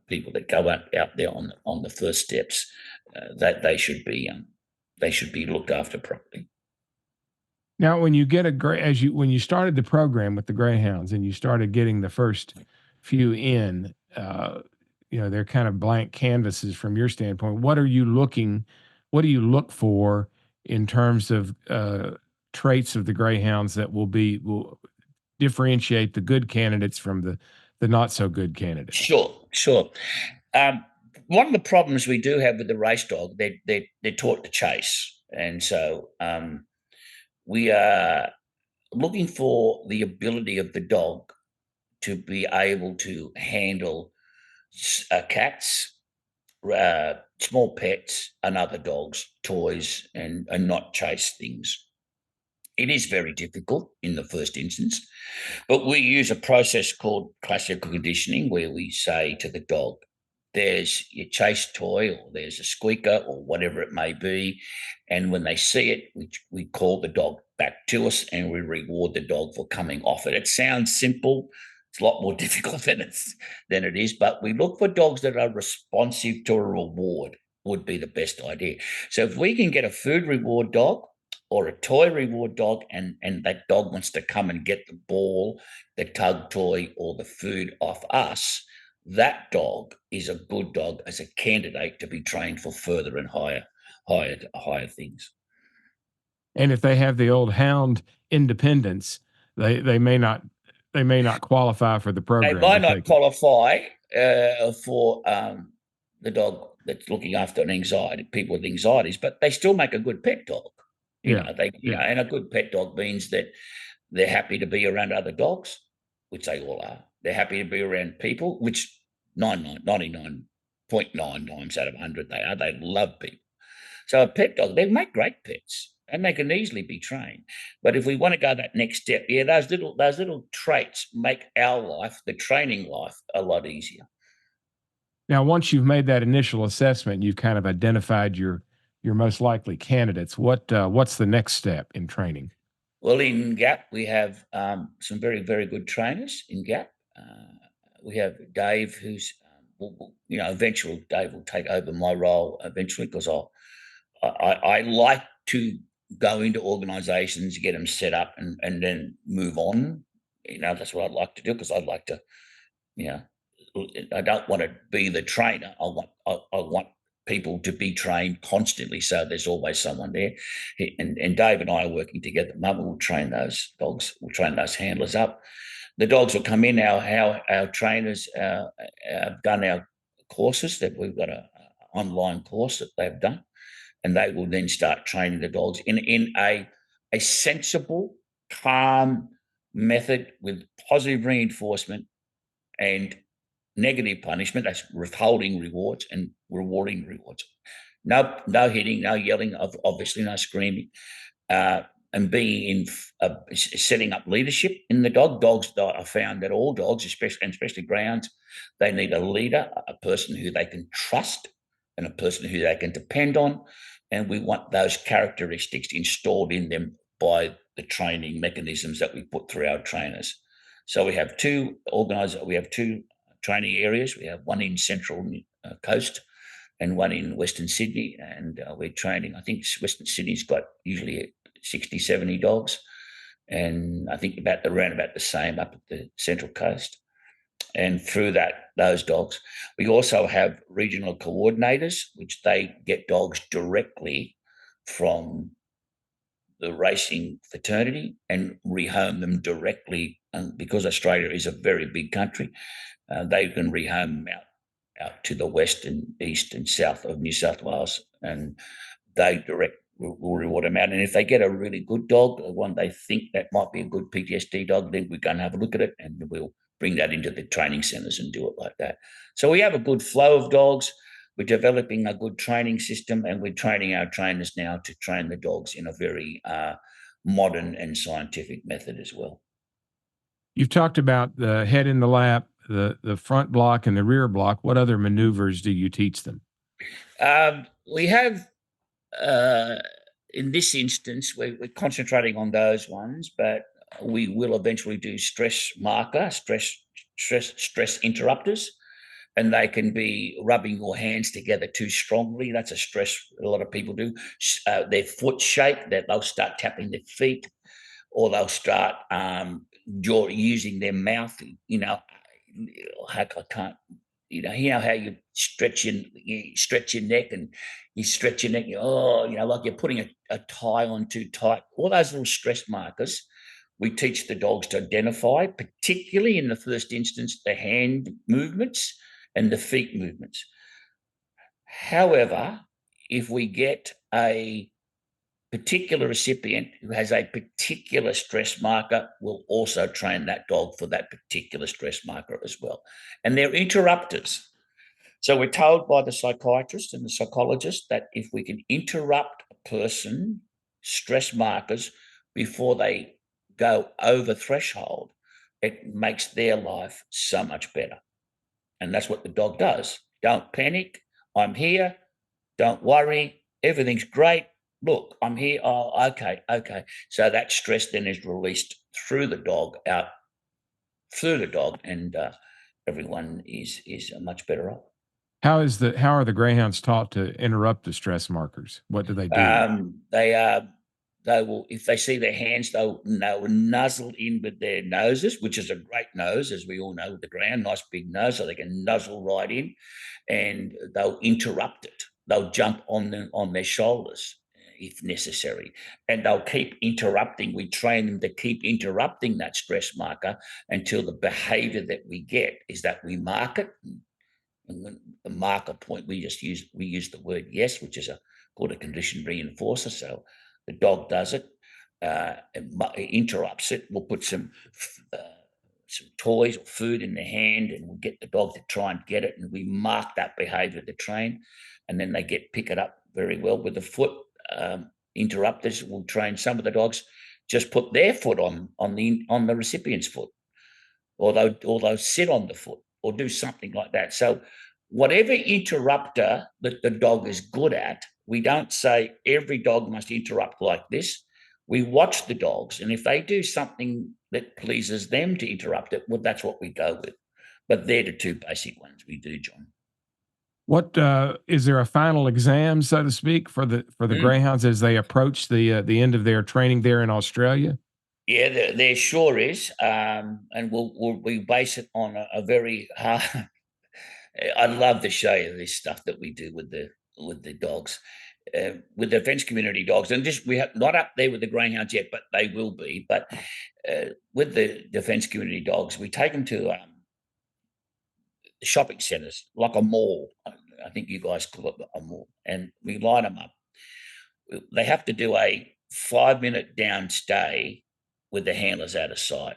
people that go out there on the first steps. That they should be looked after properly. Now, when you get when you started the program with the Greyhounds and you started getting the first few in, they're kind of blank canvases from your standpoint. What do you look for in terms of traits of the Greyhounds that will differentiate the good candidates from the not so good candidates? Sure. One of the problems we do have with the race dog, they're taught to chase, and so we are looking for the ability of the dog to be able to handle cats, small pets, and other dogs, toys, and not chase things. It is very difficult in the first instance, but we use a process called classical conditioning, where we say to the dog, there's your chase toy, or there's a squeaker, or whatever it may be. And when they see it, we call the dog back to us, and we reward the dog for coming off it. It sounds simple. It's a lot more difficult than it is, but we look for dogs that are responsive to a reward would be the best idea. So if we can get a food reward dog or a toy reward dog, and that dog wants to come and get the ball, the tug toy, or the food off us, that dog is a good dog as a candidate to be trained for further and higher things. And if they have the old hound independence, they may not qualify for the program. They might not qualify for the dog that's looking after people with anxieties, but they still make a good pet dog. And a good pet dog means that they're happy to be around other dogs, which they all are. They're happy to be around people, which 99.9 times out of 100 they are. They love people. So a pet dog, they make great pets, and they can easily be trained. But if we want to go that next step, those little traits make our life, the training life, a lot easier. Now, once you've made that initial assessment, you've kind of identified your most likely candidates. What's the next step in training? Well, in GAP, we have some very, very good trainers in GAP. We have Dave, who's, eventually Dave will take over my role eventually, because I like to go into organisations, get them set up, and then move on. That's what I'd like to do, because I'd like to, I don't want to be the trainer. I want people to be trained constantly, so there's always someone there. And Dave and I are working together. Mum will train those dogs. We'll train those handlers up. The dogs will come in. Our trainers have done our courses. That we've got an online course that they've done, and they will then start training the dogs in a sensible, calm method with positive reinforcement and negative punishment. That's withholding rewards and rewarding rewards. No hitting, no yelling, obviously no screaming, and being in setting up leadership in the dog. Dogs, I found that all dogs, especially Greyhounds, they need a leader, a person who they can trust, and a person who they can depend on. And we want those characteristics installed in them by the training mechanisms that we put through our trainers. So we have two training areas. We have one in Central Coast and one in Western Sydney. And we're training, I think Western Sydney's got usually 60, 70 dogs. And I think around about the same up at the Central Coast. And through those dogs, we also have regional coordinators, which they get dogs directly from the racing fraternity and rehome them directly. And because Australia is a very big country, they can rehome them out to the west and east and south of New South Wales, and they will reward them out. And if they get a really good dog, one they think that might be a good PTSD dog, then we're going to have a look at it and we'll bring that into the training centres and do it like that. So we have a good flow of dogs. We're developing a good training system, and we're training our trainers now to train the dogs in a very modern and scientific method as well. You've talked about the head in the lap, the front block, and the rear block. What other maneuvers do you teach them? We have, in this instance, we're concentrating on those ones, but we will eventually do stress marker, stress interrupters, and they can be rubbing your hands together too strongly. That's a stress a lot of people do. Their foot shake, that they'll start tapping their feet, or they'll start using their mouth. I can't. How you stretch your neck, and you stretch your neck. Like you're putting a tie on too tight. All those little stress markers, we teach the dogs to identify, particularly in the first instance, the hand movements and the feet movements. However, if we get a particular recipient who has a particular stress marker, we'll also train that dog for that particular stress marker as well. And they're interrupters. So we're told by the psychiatrist and the psychologist that if we can interrupt a person's stress markers before they go over threshold, it makes their life so much better. And that's what the dog does. Don't panic. I'm here. Don't worry. Everything's great. Look, I'm here. Oh, okay. So that stress then is released through the dog, and everyone is much better off. How are the greyhounds taught to interrupt the stress markers? What do they do? They will, if they see their hands, they'll nuzzle in with their noses, which is a great nose, as we all know, with the greyhound, nice big nose, so they can nuzzle right in, and they'll interrupt it. They'll jump on their shoulders if necessary, and they'll keep interrupting. We train them to keep interrupting that stress marker until the behavior that we get is that we mark it. And when the marker point, we use the word yes, which is called a conditioned reinforcer. So the dog does it, interrupts it. We'll put some toys or food in their hand, and we'll get the dog to try and get it, and we mark that behavior to train, and then they pick it up very well. With the foot interrupters, we'll train some of the dogs just put their foot on the recipient's foot, or they'll sit on the foot, or do something like that. So whatever interrupter that the dog is good at, we don't say every dog must interrupt like this. We watch the dogs, and if they do something that pleases them to interrupt it, well, that's what we go with. But they're the two basic ones we do, John. What is there a final exam, so to speak, for the greyhounds as they approach the end of their training there in Australia? Yeah, there sure is, and we base it on a very hard. I'd love to show you this stuff that we do with the dogs, with the defence community dogs, and just we have not up there with the greyhounds yet, but they will be. But with the defence community dogs, we take them to shopping centres, like a mall. I think you guys call it a mall, and we line them up. They have to do a 5-minute downstay with the handlers out of sight.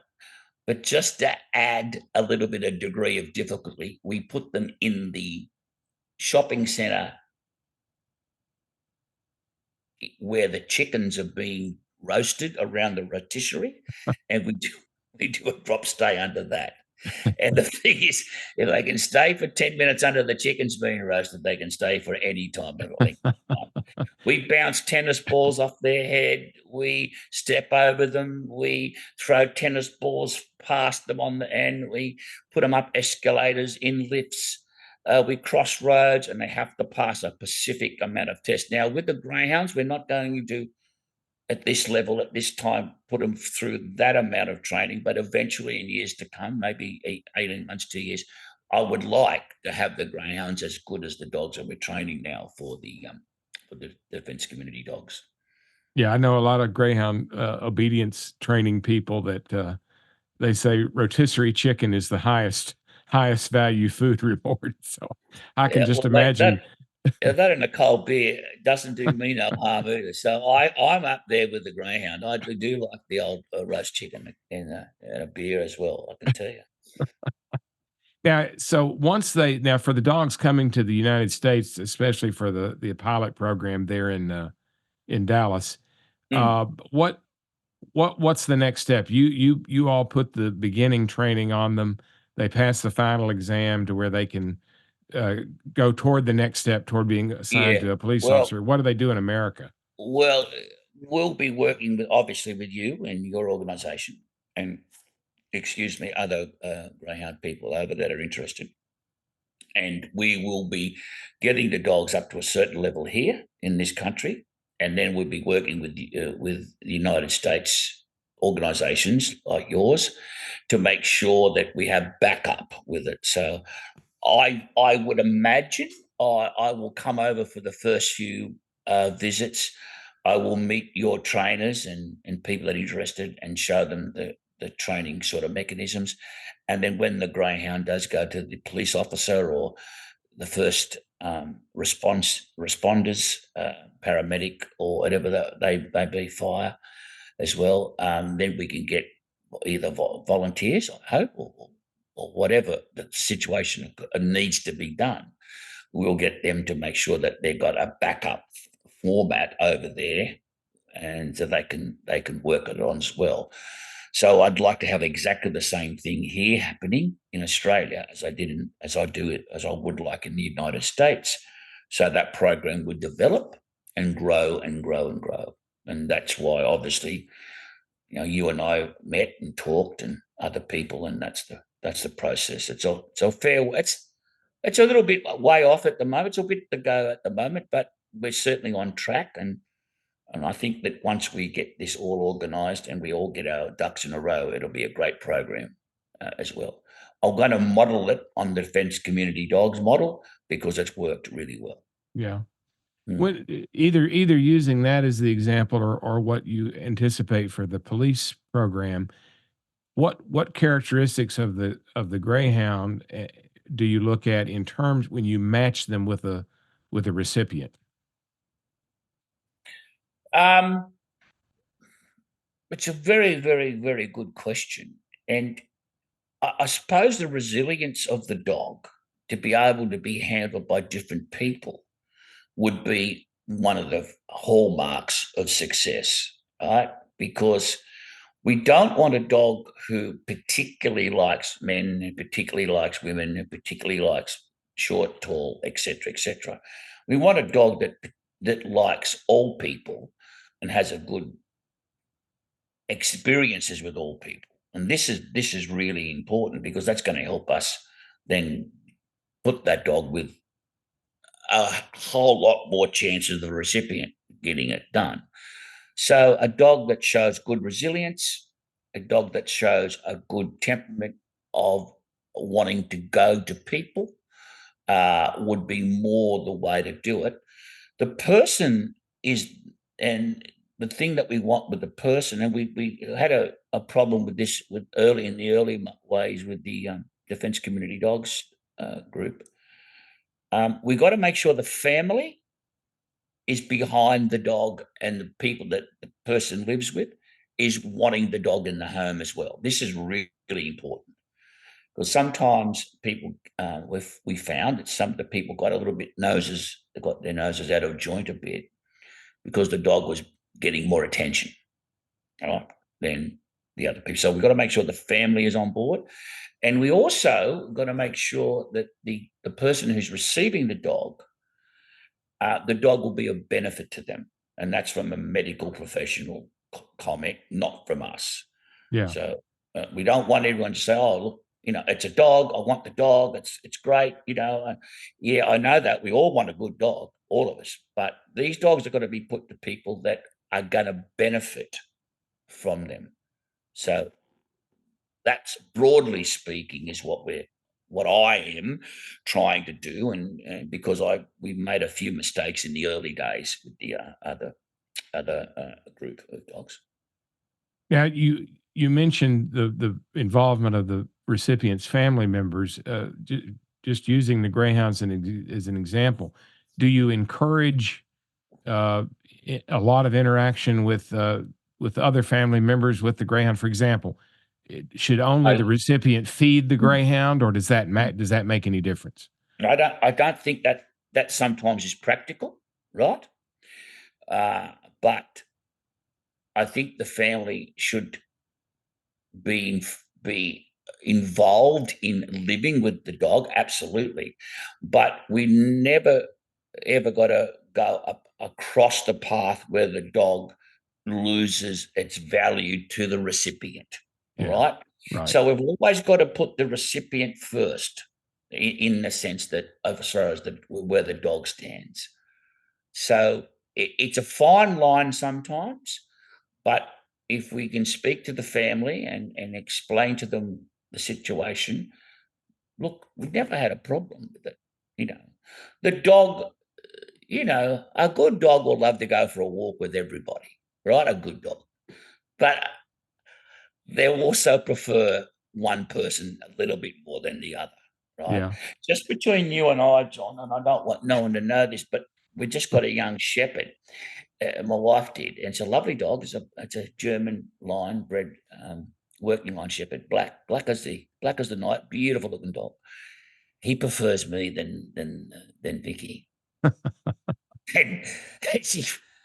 But just to add a little bit of degree of difficulty, we put them in the shopping centre where the chickens are being roasted around the rotisserie, and we do a drop stay under that. And the thing is, if they can stay for 10 minutes under the chickens being roasted, they can stay for any time at all. We bounce tennis balls off their head. We step over them. We throw tennis balls past them on the end. We put them up escalators, in lifts. We cross roads, and they have to pass a specific amount of tests. Now, with the greyhounds, we're not going to, at this level, at this time, put them through that amount of training, but eventually in years to come, maybe 18 months, 2 years, I would like to have the greyhounds as good as the dogs that we're training now for the defence community dogs. Yeah, I know a lot of Greyhound obedience training people that they say rotisserie chicken is the highest value food reward. So I can Yeah, just well, that imagine. that and a cold beer doesn't do me no harm either. So I'm up there with the Greyhound. I do like the old roast chicken and a beer as well, I can tell you. Now, so once they now for the dogs coming to the United States, especially for the pilot program there in Dallas, Mm. what what's the next step? You all put the beginning training on them. They pass the final exam to where they can uh, go toward the next step toward being assigned Yeah. to a police Well, officer. What do they do in America? well, we'll be working with obviously with you and your organisation, and excuse me, other Greyhound people over that are interested, and we will be getting the dogs up to a certain level here in this country, and then we'll be working with the United States organisations like yours to make sure that we have backup with it. So I would imagine I will come over for the first few visits. I will meet your trainers and people that are interested and show them the training sort of mechanisms. And then when the Greyhound does go to the police officer or the first responders, paramedic or whatever they be, fire as well, then we can get either volunteers, I hope, or whatever the situation needs to be done. We'll get them to make sure that they've got a backup format over there, and so they can work it on as well. So I'd like to have exactly the same thing here happening in Australia as I would like in the United States. So that program would develop and grow and grow and grow. And that's why obviously, you and I met and talked and other people, and that's the process. It's a little bit way off at the moment. It's a bit to go at the moment, but we're certainly on track. And I think that once we get this all organised and we all get our ducks in a row, it'll be a great program as well. I'm going to model it on the Defence Community Dogs model because it's worked really well. Yeah. Mm. When either using that as the example or what you anticipate for the police program, what characteristics of the Greyhound do you look at in terms when you match them with a recipient? Um, it's a very, very, very good question. And I suppose the resilience of the dog to be able to be handled by different people would be one of the hallmarks of success, right? Because we don't want a dog who particularly likes men, who particularly likes women, who particularly likes short, tall, etc., etc. We want a dog that likes all people and has a good experiences with all people. And this is really important because that's going to help us then put that dog with a whole lot more chance of the recipient getting it done. So a dog that shows good resilience, a dog that shows a good temperament of wanting to go to people would be more the way to do it. The person is, and the thing that we want with the person, and we had a problem with this in the early ways with the Defence Community Dogs group. We got to make sure the family is behind the dog and the people that the person lives with is wanting the dog in the home as well. This is really important because sometimes people, we found that some of the people got a little bit they got their noses out of joint a bit because the dog was getting more attention, all right, than the other people. So we've got to make sure the family is on board. And we also got to make sure that the person who's receiving the dog will be of benefit to them. And that's from a medical professional comment, not from us. Yeah. So we don't want everyone to say, oh, look, it's a dog. I want the dog. It's great. Yeah, I know that. We all want a good dog, all of us. But these dogs are going to be put to people that are going to benefit from them. So that's broadly speaking is what I am trying to do, and because we've made a few mistakes in the early days with the other other group of dogs. Now, you mentioned the involvement of the recipient's family members. Just using the greyhounds as an example, do you encourage a lot of interaction with other family members with the greyhound? For example, should only the recipient feed the greyhound, or does that make any difference? I don't think that sometimes is practical, right? But I think the family should be involved in living with the dog, absolutely. But we never ever got to go up across the path where the dog loses its value to the recipient, Yeah, right? right. So we've always got to put the recipient first, in the sense that as far as where the dog stands. So it's a fine line sometimes, but if we can speak to the family and explain to them the situation, look, we've never had a problem with it. You know, the dog, a good dog will love to go for a walk with everybody, right? A good dog. But they'll also prefer one person a little bit more than the other, right? Yeah. Just between you and I, John, and I don't want no one to know this, but we just got a young shepherd. My wife did, and it's a lovely dog. It's a German line bred working line shepherd, black as the night, beautiful looking dog. He prefers me than Vicky. And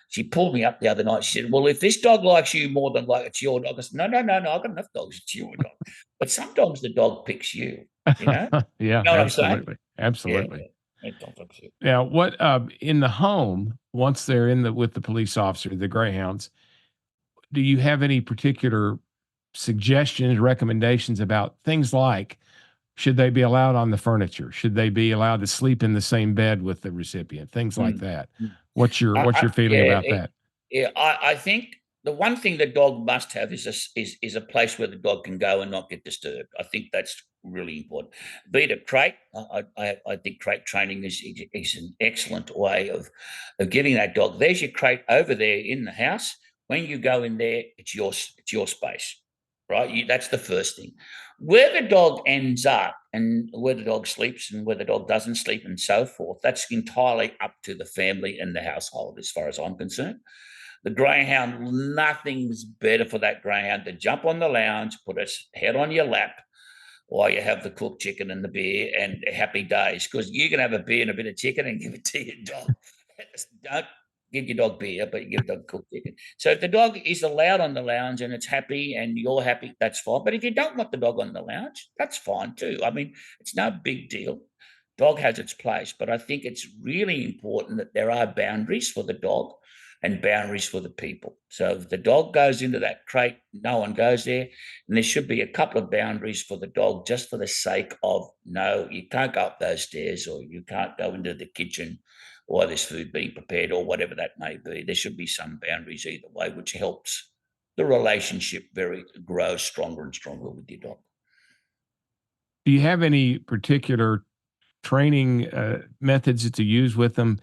she pulled me up the other night. She said, "Well, if this dog likes you more than like it's your dog," I said, "No, I've got enough dogs. It's your dog." But sometimes the dog picks you. You know, Yeah, know what I'm saying? absolutely, Yeah, absolutely. it dog picks you. Now, what in the home once they're with the police officer, the greyhounds? Do you have any particular suggestions, recommendations about things like should they be allowed on the furniture? Should they be allowed to sleep in the same bed with the recipient? Things like Mm, that. mm. What's your feeling Yeah, about that? I think the one thing the dog must have is a place where the dog can go and not get disturbed. I think that's really important. Be it a crate, I think crate training is an excellent way of giving that dog. There's your crate over there in the house. When you go in there, it's your space, right? That's the first thing. Where the dog ends up and where the dog sleeps and where the dog doesn't sleep and so forth, that's entirely up to the family and the household, as far as I'm concerned. The greyhound, nothing's better for that greyhound to jump on the lounge, put its head on your lap while you have the cooked chicken and the beer and happy days. Because you can have a beer and a bit of chicken and give it to your dog. Don't give your dog beer, but you give the dog cooked chicken. So if the dog is allowed on the lounge and it's happy and you're happy, that's fine. But if you don't want the dog on the lounge, that's fine too. I mean, it's no big deal. Dog has its place, but I think it's really important that there are boundaries for the dog and boundaries for the people. So if the dog goes into that crate, no one goes there. And there should be a couple of boundaries for the dog just for the sake of, no, you can't go up those stairs or you can't go into the kitchen while there's food being prepared or whatever that may be. There should be some boundaries either way, which helps the relationship grow stronger and stronger with your dog. Do you have any particular training methods that you use with them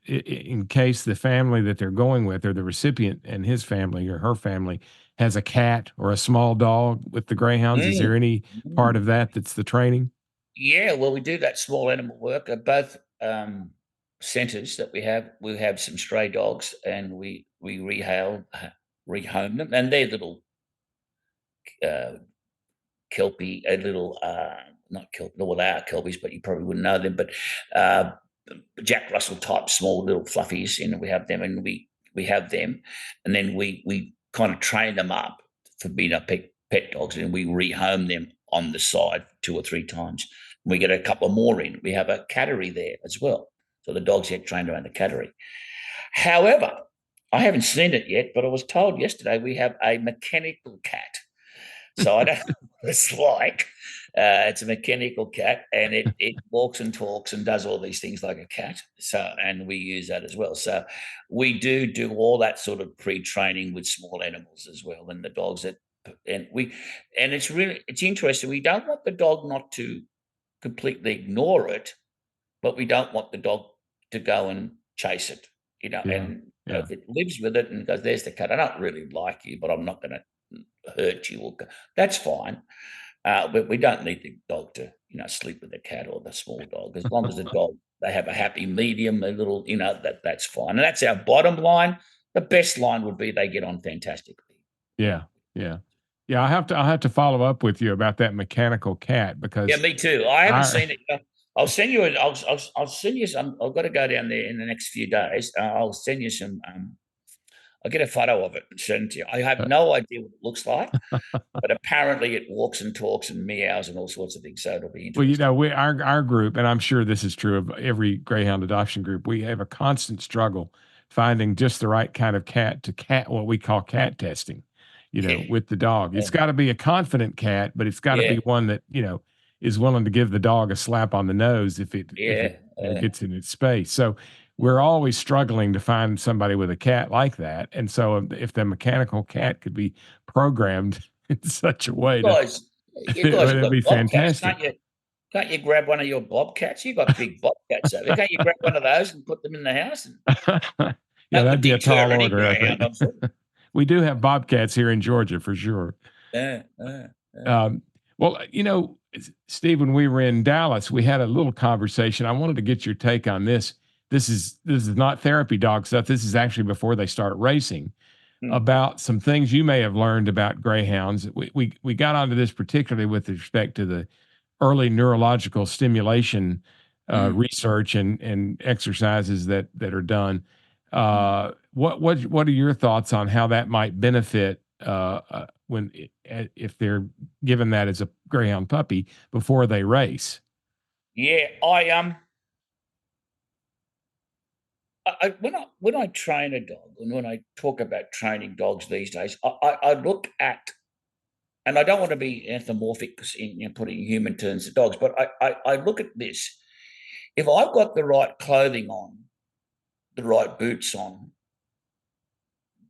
in case the family that they're going with or the recipient and his family or her family has a cat or a small dog with the greyhounds? Is there Mm. any part of that that's the training? Yeah, well, we do that small animal work at both centres that we have. We have some stray dogs, and we rehome them, and they're little uh, kelpie, a little not kelpie. Well, they are kelpies, but you probably wouldn't know them. But uh, Jack Russell type small little fluffies, we have them, and we have them, and then we kind of train them up for being a pet dogs, and we rehome them on the side 2 or 3 times. We get a couple more in. We have a cattery there as well, so the dogs get trained around the cattery. However, I haven't seen it yet, but I was told yesterday we have a mechanical cat. So I don't know what it's like. It's a mechanical cat, and it walks and talks and does all these things like a cat. So, and we use that as well. So, we do all that sort of pre-training with small animals as well, and the dogs and it's interesting. We don't want the dog not to completely ignore it, but we don't want the dog to go and chase it. And Yeah. if it lives with it and goes, there's the cat. I don't really like you, but I'm not going to hurt you. That's fine. But we don't need the dog to, sleep with the cat or the small dog. As long as the dog, they have a happy medium, a little, that's fine. And that's our bottom line. The best line would be they get on fantastically. Yeah. Yeah. Yeah. I'll have to follow up with you about that mechanical cat because Yeah, me too. I haven't seen it. I'll send you. I'll send you some. I've got to go down there in the next few days. I'll send you some. I'll get a photo of it and send it to you. I have no idea what it looks like, but apparently it walks and talks and meows and all sorts of things. So it'll be well, interesting. our group, and I'm sure this is true of every Greyhound adoption group, we have a constant struggle finding just the right kind of what we call cat testing, Yeah, with the dog. It's got to be a confident cat, but it's got to be yeah, one that, is willing to give the dog a slap on the nose if it yeah. gets in its space. So we're always struggling to find somebody with a cat like that. And so if the mechanical cat could be programmed in such a way You guys have it'd got be bobcats, fantastic. Can't you grab one of your bobcats? You got big bobcats over there. Can't you grab one of those and put them in the house? And Yeah, that that'd would be a deter tall any order, I greyhound, think. I'm sure. We do have bobcats here in Georgia for sure. Yeah, yeah, yeah. Well, Steve, when we were in Dallas, we had a little conversation. I wanted to get your take on this. This is not therapy dog stuff. This is actually before they start racing, Hmm. about some things you may have learned about greyhounds. We got onto this particularly with respect to the early neurological stimulation research and exercises that are done. What are your thoughts on how that might benefit if they're given that as a greyhound puppy before they race? Yeah, when I train a dog and when I talk about training dogs these days, I look at, and I don't want to be anthropomorphic in putting human terms to dogs, but I look at this. If I've got the right clothing on, the right boots on,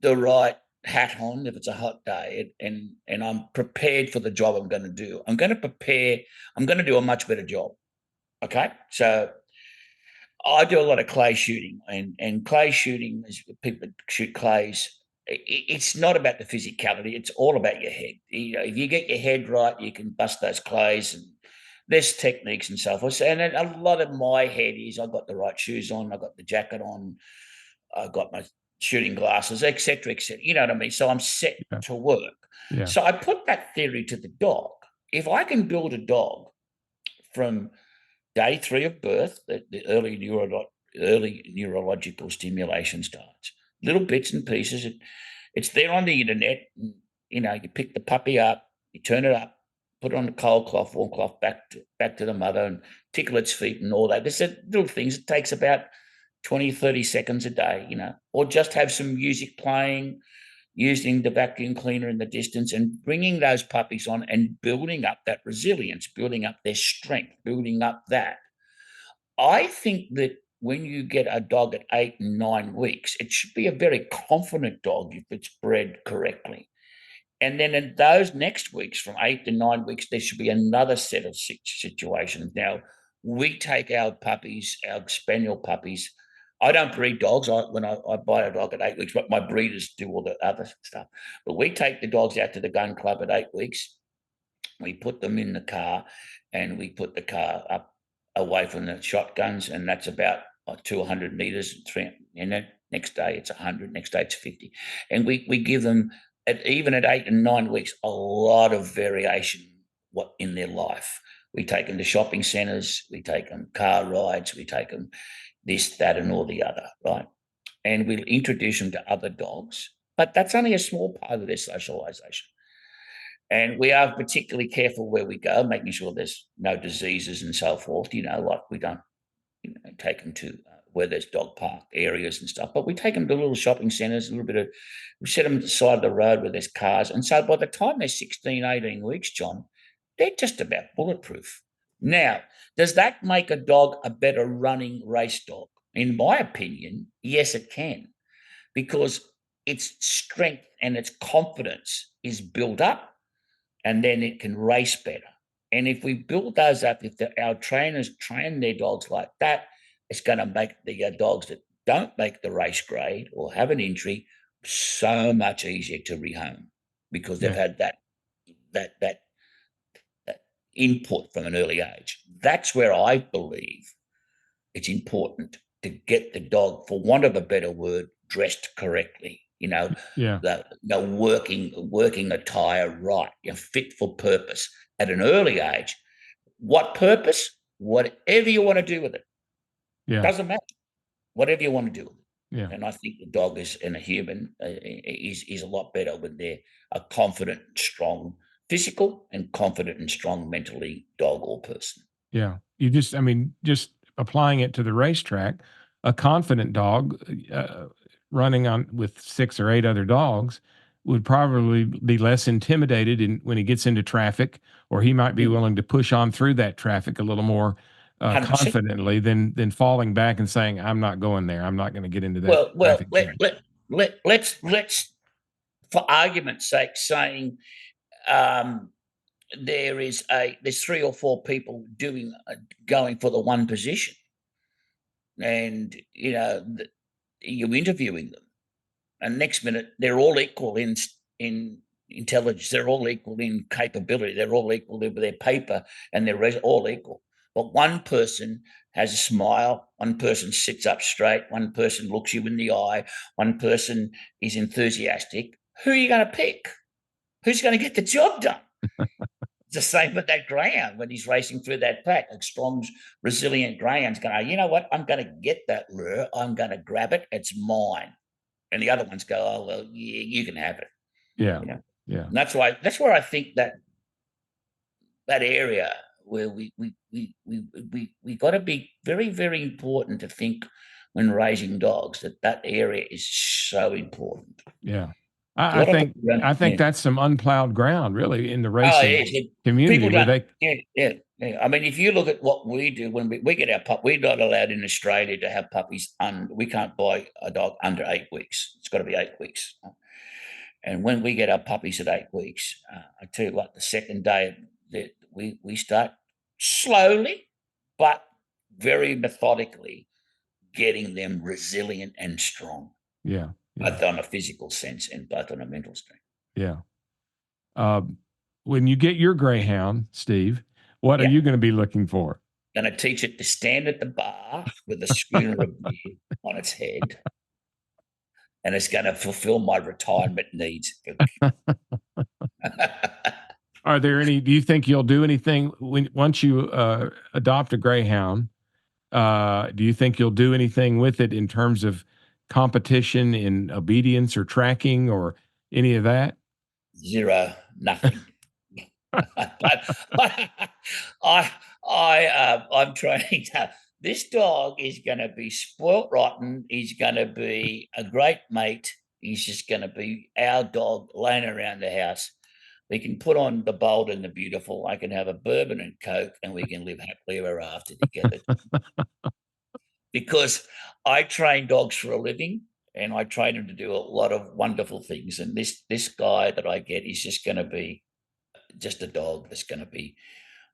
the right hat on, if it's a hot day, and I'm prepared for the job I'm going to do, I'm going to do a much better job. Okay, so I do a lot of clay shooting, and clay shooting is people shoot clays. It's not about the physicality; it's all about your head. If you get your head right, you can bust those clays, and there's techniques and so forth. And a lot of my head is I've got the right shoes on, I've got the jacket on, I've got my shooting glasses, etc., etc. You know what I mean? So I'm set Yeah. to work. Yeah. So I put that theory to the dog. If I can build a dog from day 3 of birth, the early neurological stimulation starts. Little bits and pieces. It's there on the internet. And, you pick the puppy up, you turn it up, put it on the cold cloth, warm cloth, back to the mother, and tickle its feet and all that. There's little things. It takes about 20, 30 seconds a day, or just have some music playing, using the vacuum cleaner in the distance and bringing those puppies on and building up that resilience, building up their strength, building up that. I think that when you get a dog at 8 and 9 weeks, it should be a very confident dog if it's bred correctly. And then in those next weeks, from 8 to 9 weeks, there should be another set of situations. Now, we take our puppies, our spaniel puppies. I don't breed dogs. When I buy a dog at 8 weeks, but my breeders do all the other stuff. But we take the dogs out to the gun club at 8 weeks. We put them in the car, and we put the car up away from the shotguns, and that's about 200 meters. And then next day it's 100, next day it's 50. And we give them, even at 8 and 9 weeks, a lot of variation in their life. We take them to shopping centres, we take them car rides, we take them this, that, and all the other, right? And we'll introduce them to other dogs, but that's only a small part of their socialisation. And we are particularly careful where we go, making sure there's no diseases and so forth, like we don't take them to where there's dog park areas and stuff, but we take them to little shopping centres, we set them at the side of the road where there's cars. And so by the time they're 16, 18 weeks, John, they're just about bulletproof. Now, does that make a dog a better running race dog? In my opinion, yes, it can, because its strength and its confidence is built up, and then it can race better. And if we build those up, if our trainers train their dogs like that, it's going to make the dogs that don't make the race grade or have an injury, so much easier to rehome because they've had that input from an early age. That's where I believe it's important to get the dog, for want of a better word, dressed correctly. Working attire right, fit for purpose at an early age. What purpose? Whatever you want to do with it. Doesn't matter. Whatever you want to do with it. And I think the dog and a human is a lot better when they're a confident, strong, physical and confident and strong mentally dog or person. Yeah. Just applying it to the racetrack, a confident dog running on with 6 or 8 other dogs would probably be less intimidated when he gets into traffic, or he might be willing to push on through that traffic a little more confidently than falling back and saying, "I'm not going there. I'm not going to get into that." Let's for argument's sake, saying there's 3 or 4 people going for the one position, and you're interviewing them, and next minute they're all equal in intelligence, they're all equal in capability, they're all equal with their paper, and they're all equal. But one person has a smile, one person sits up straight, one person looks you in the eye, one person is enthusiastic. Who are you going to pick? Who's going to get the job done? It's the same with that greyhound when he's racing through that pack. A strong, resilient greyhound's going, you know what? I'm going to get that lure. I'm going to grab it. It's mine. And the other ones go, oh, well, yeah, you can have it. Yeah. Yeah. And that's where I think that area where we got to be very, very important to think when raising dogs, that area is so important. Yeah. I think that's some unplowed ground, really, in the racing community. I mean, if you look at what we do when we get our pup, we're not allowed in Australia to have puppies. We can't buy a dog under 8 weeks. It's got to be 8 weeks. And when we get our puppies at 8 weeks, I tell you what, the second day that we start slowly, but very methodically getting them resilient and strong. Yeah. Both on a physical sense and both on a mental strength. Yeah. When you get your greyhound, Steve, what are you going to be looking for? Going to teach it to stand at the bar with a schooner of beer on its head, and it's going to fulfill my retirement needs. Are there any? Do you think you'll do anything once you adopt a greyhound? Do you think you'll do anything with it in terms of competition in obedience or tracking or any of that? Zero, nothing. But I'm trying to. This dog is going to be spoilt rotten. He's going to be a great mate. He's just going to be our dog laying around the house. We can put on the Bold and the Beautiful. I can have a bourbon and Coke, and we can live happily ever after together. Because I train dogs for a living, and I train them to do a lot of wonderful things. And this guy that I get is just going to be just a dog that's going to be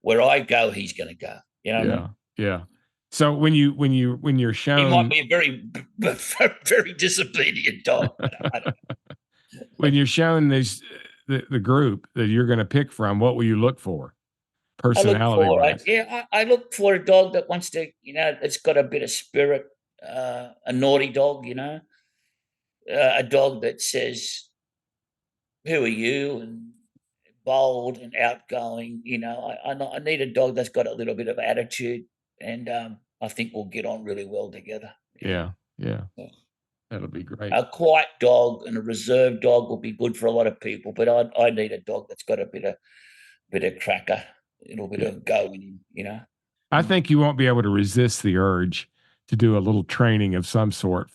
where I go, he's going to go. You know what I mean? Yeah. So when you're shown, he might be a very, very disobedient dog. When you're shown the group that you're going to pick from, what will you look for? Personality-wise? I look for a dog that wants to, it's got a bit of spirit, a naughty dog, a dog that says, "Who are you?" and bold and outgoing. I need a dog that's got a little bit of attitude, and I think we'll get on really well together. Yeah. That'll be great. A quiet dog and a reserved dog will be good for a lot of people, but I need a dog that's got a bit of cracker, a little bit of go in him, I think you won't be able to resist the urge to do a little training of some sort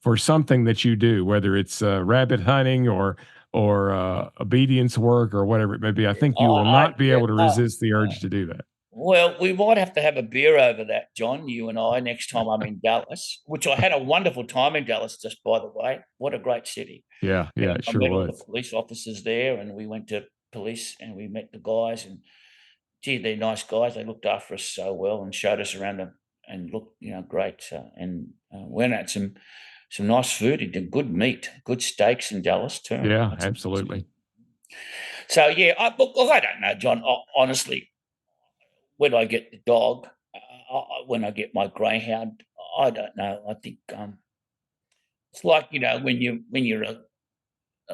for something that you do, whether it's rabbit hunting or obedience work or whatever it may be. I think you will not be able to resist the urge to do that. Well, we might have to have a beer over that, John, you and I, next time I'm in Dallas, which I had a wonderful time in Dallas, just by the way. What a great city. Yeah, it sure was. I met all the police officers there, and we went to police, and we met the guys, and gee, they're nice guys. They looked after us so well and showed us around and looked, great. And went at some nice food. He did good meat, good steaks in Dallas too. Yeah, absolutely. So yeah, I don't know, John. Honestly, when I get the dog, when I get my Greyhound, I don't know. I think it's like when you're a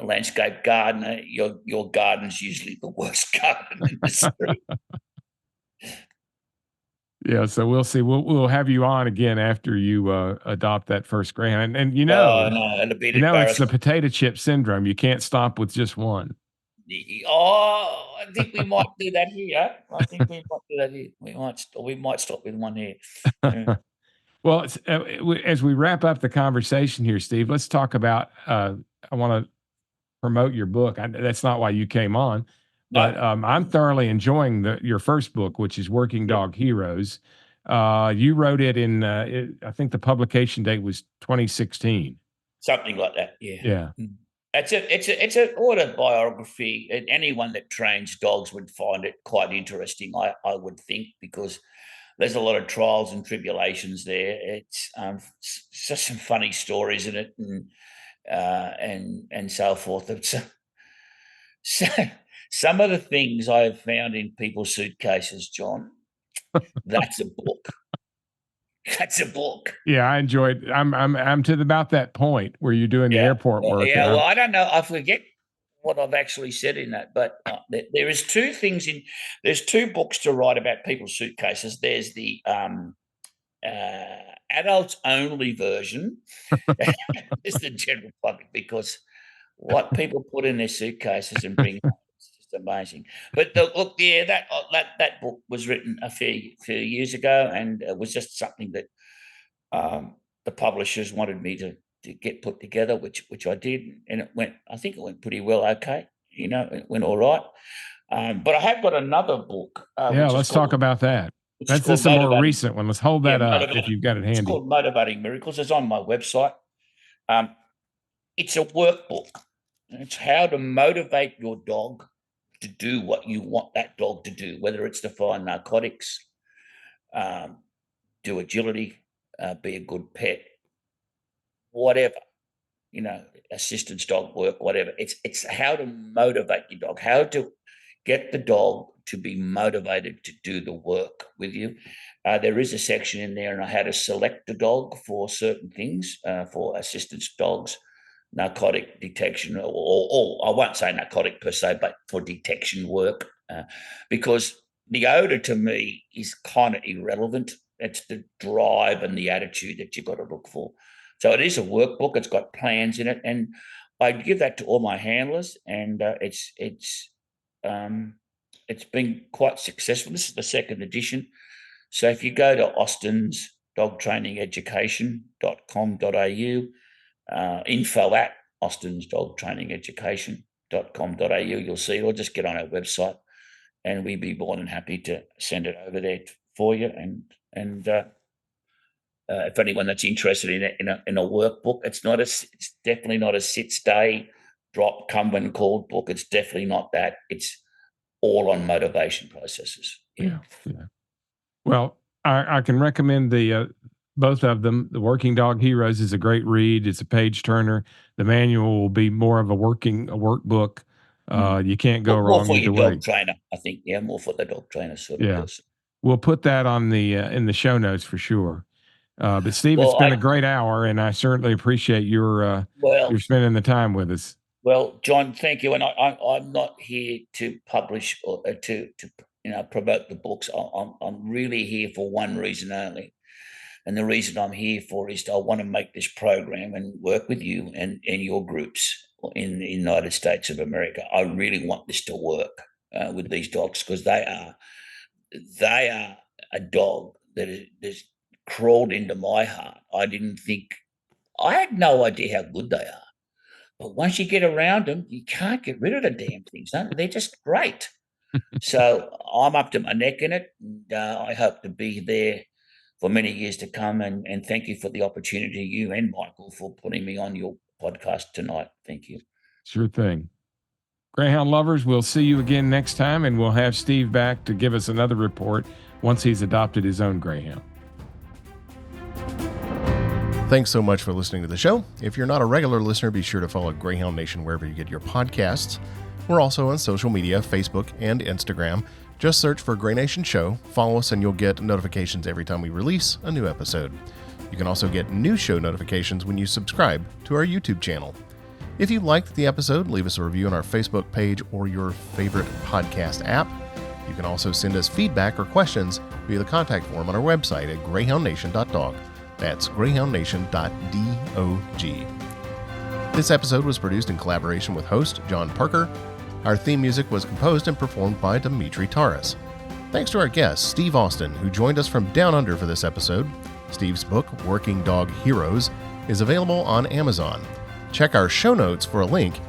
landscape gardener, your garden's usually the worst garden in the street. Yeah, so we'll see. We'll have you on again after you adopt that first Greyhound, and Oh no, it'll be it's the embarrassing. potato chip syndrome. You can't stop with just one. Oh, I think we might do that here. I think we might do that here. We might stop with one here. Yeah. Well, as we wrap up the conversation here, Steve, let's talk about. I want to promote your book. That's not why you came on, but I'm thoroughly enjoying your first book, which is Working Dog Heroes. You wrote it in, I think the publication date was 2016. Something like that. Yeah. Yeah. It's an autobiography, and anyone that trains dogs would find it quite interesting. I would think, because there's a lot of trials and tribulations there. It's just some funny stories in it, and so forth. So some of the things I've found in people's suitcases, John, that's a book. That's a book. Yeah, I enjoyed. I'm to about that point where you're doing the airport work. Yeah, well, I don't know. I forget what I've actually said in that, but there's two books to write about people's suitcases. There's the adults only version. It's the general public, because what people put in their suitcases and bring home is just amazing. But look, yeah, that book was written a few years ago, and it was just something that the publishers wanted me to get put together, which I did, and I think it went pretty well. Okay, it went all right. But I have got another book. Yeah, let's talk about that. That's a more recent one. Let's hold that up if you've got it handy. It's called Motivating Miracles. It's on my website. It's a workbook. It's how to motivate your dog to do what you want that dog to do, whether it's to find narcotics, do agility, be a good pet, whatever, assistance dog work, whatever. It's how to motivate your dog, how to get the dog to be motivated to do the work with you. There is a section in there on how to select a dog for certain things, for assistance dogs, narcotic detection, or I won't say narcotic per se, but for detection work, because the odor to me is kind of irrelevant. It's the drive and the attitude that you've got to look for. So it is a workbook. It's got plans in it, and I give that to all my handlers, and it's been quite successful. This is the second edition. So if you go to Austin's dogtrainingeducation.com.au, info at Austin's dogtrainingeducation.com.au, you'll see it, or just get on our website, and we'd be more than happy to send it over there for you. And if anyone that's interested in a workbook, it's definitely not a sit, stay, drop, come when called book. It's definitely not that. It's all on motivation processes. Yeah. Well, I can recommend the both of them. The Working Dog Heroes is a great read. It's a page turner. The manual will be more of a workbook. You can't go wrong more for either your way. dog trainer, I think. Yeah, more for the dog trainer sort of person. We'll put that on the in the show notes for sure. But Steve, it's been a great hour, and I certainly appreciate your spending the time with us. Well, John, thank you. And I'm not here to publish or to promote the books. I'm really here for one reason only. And the reason I'm here for is I want to make this program and work with you and your groups in the United States of America. I really want this to work with these dogs, because they are a dog that is crawled into my heart. I had no idea how good they are. But once you get around them, you can't get rid of the damn things. They're just great. So I'm up to my neck in it. And, I hope to be there for many years to come. And thank you for the opportunity, you and Michael, for putting me on your podcast tonight. Thank you. Sure thing. Greyhound lovers, we'll see you again next time, and we'll have Steve back to give us another report once he's adopted his own Greyhound. Thanks so much for listening to the show. If you're not a regular listener, be sure to follow Greyhound Nation wherever you get your podcasts. We're also on social media, Facebook and Instagram. Just search for Grey Nation Show, follow us, and you'll get notifications every time we release a new episode. You can also get new show notifications when you subscribe to our YouTube channel. If you liked the episode, leave us a review on our Facebook page or your favorite podcast app. You can also send us feedback or questions via the contact form on our website at greyhoundnation.dog. That's greyhoundnation.dog. This episode was produced in collaboration with host John Parker. Our theme music was composed and performed by Dimitri Taras. Thanks to our guest, Steve Austin, who joined us from Down Under for this episode. Steve's book, Working Dog Heroes, is available on Amazon. Check our show notes for a link.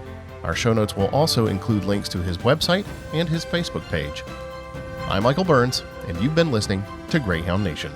Our show notes will also include links to his website and his Facebook page. I'm Michael Burns, and you've been listening to Greyhound Nation.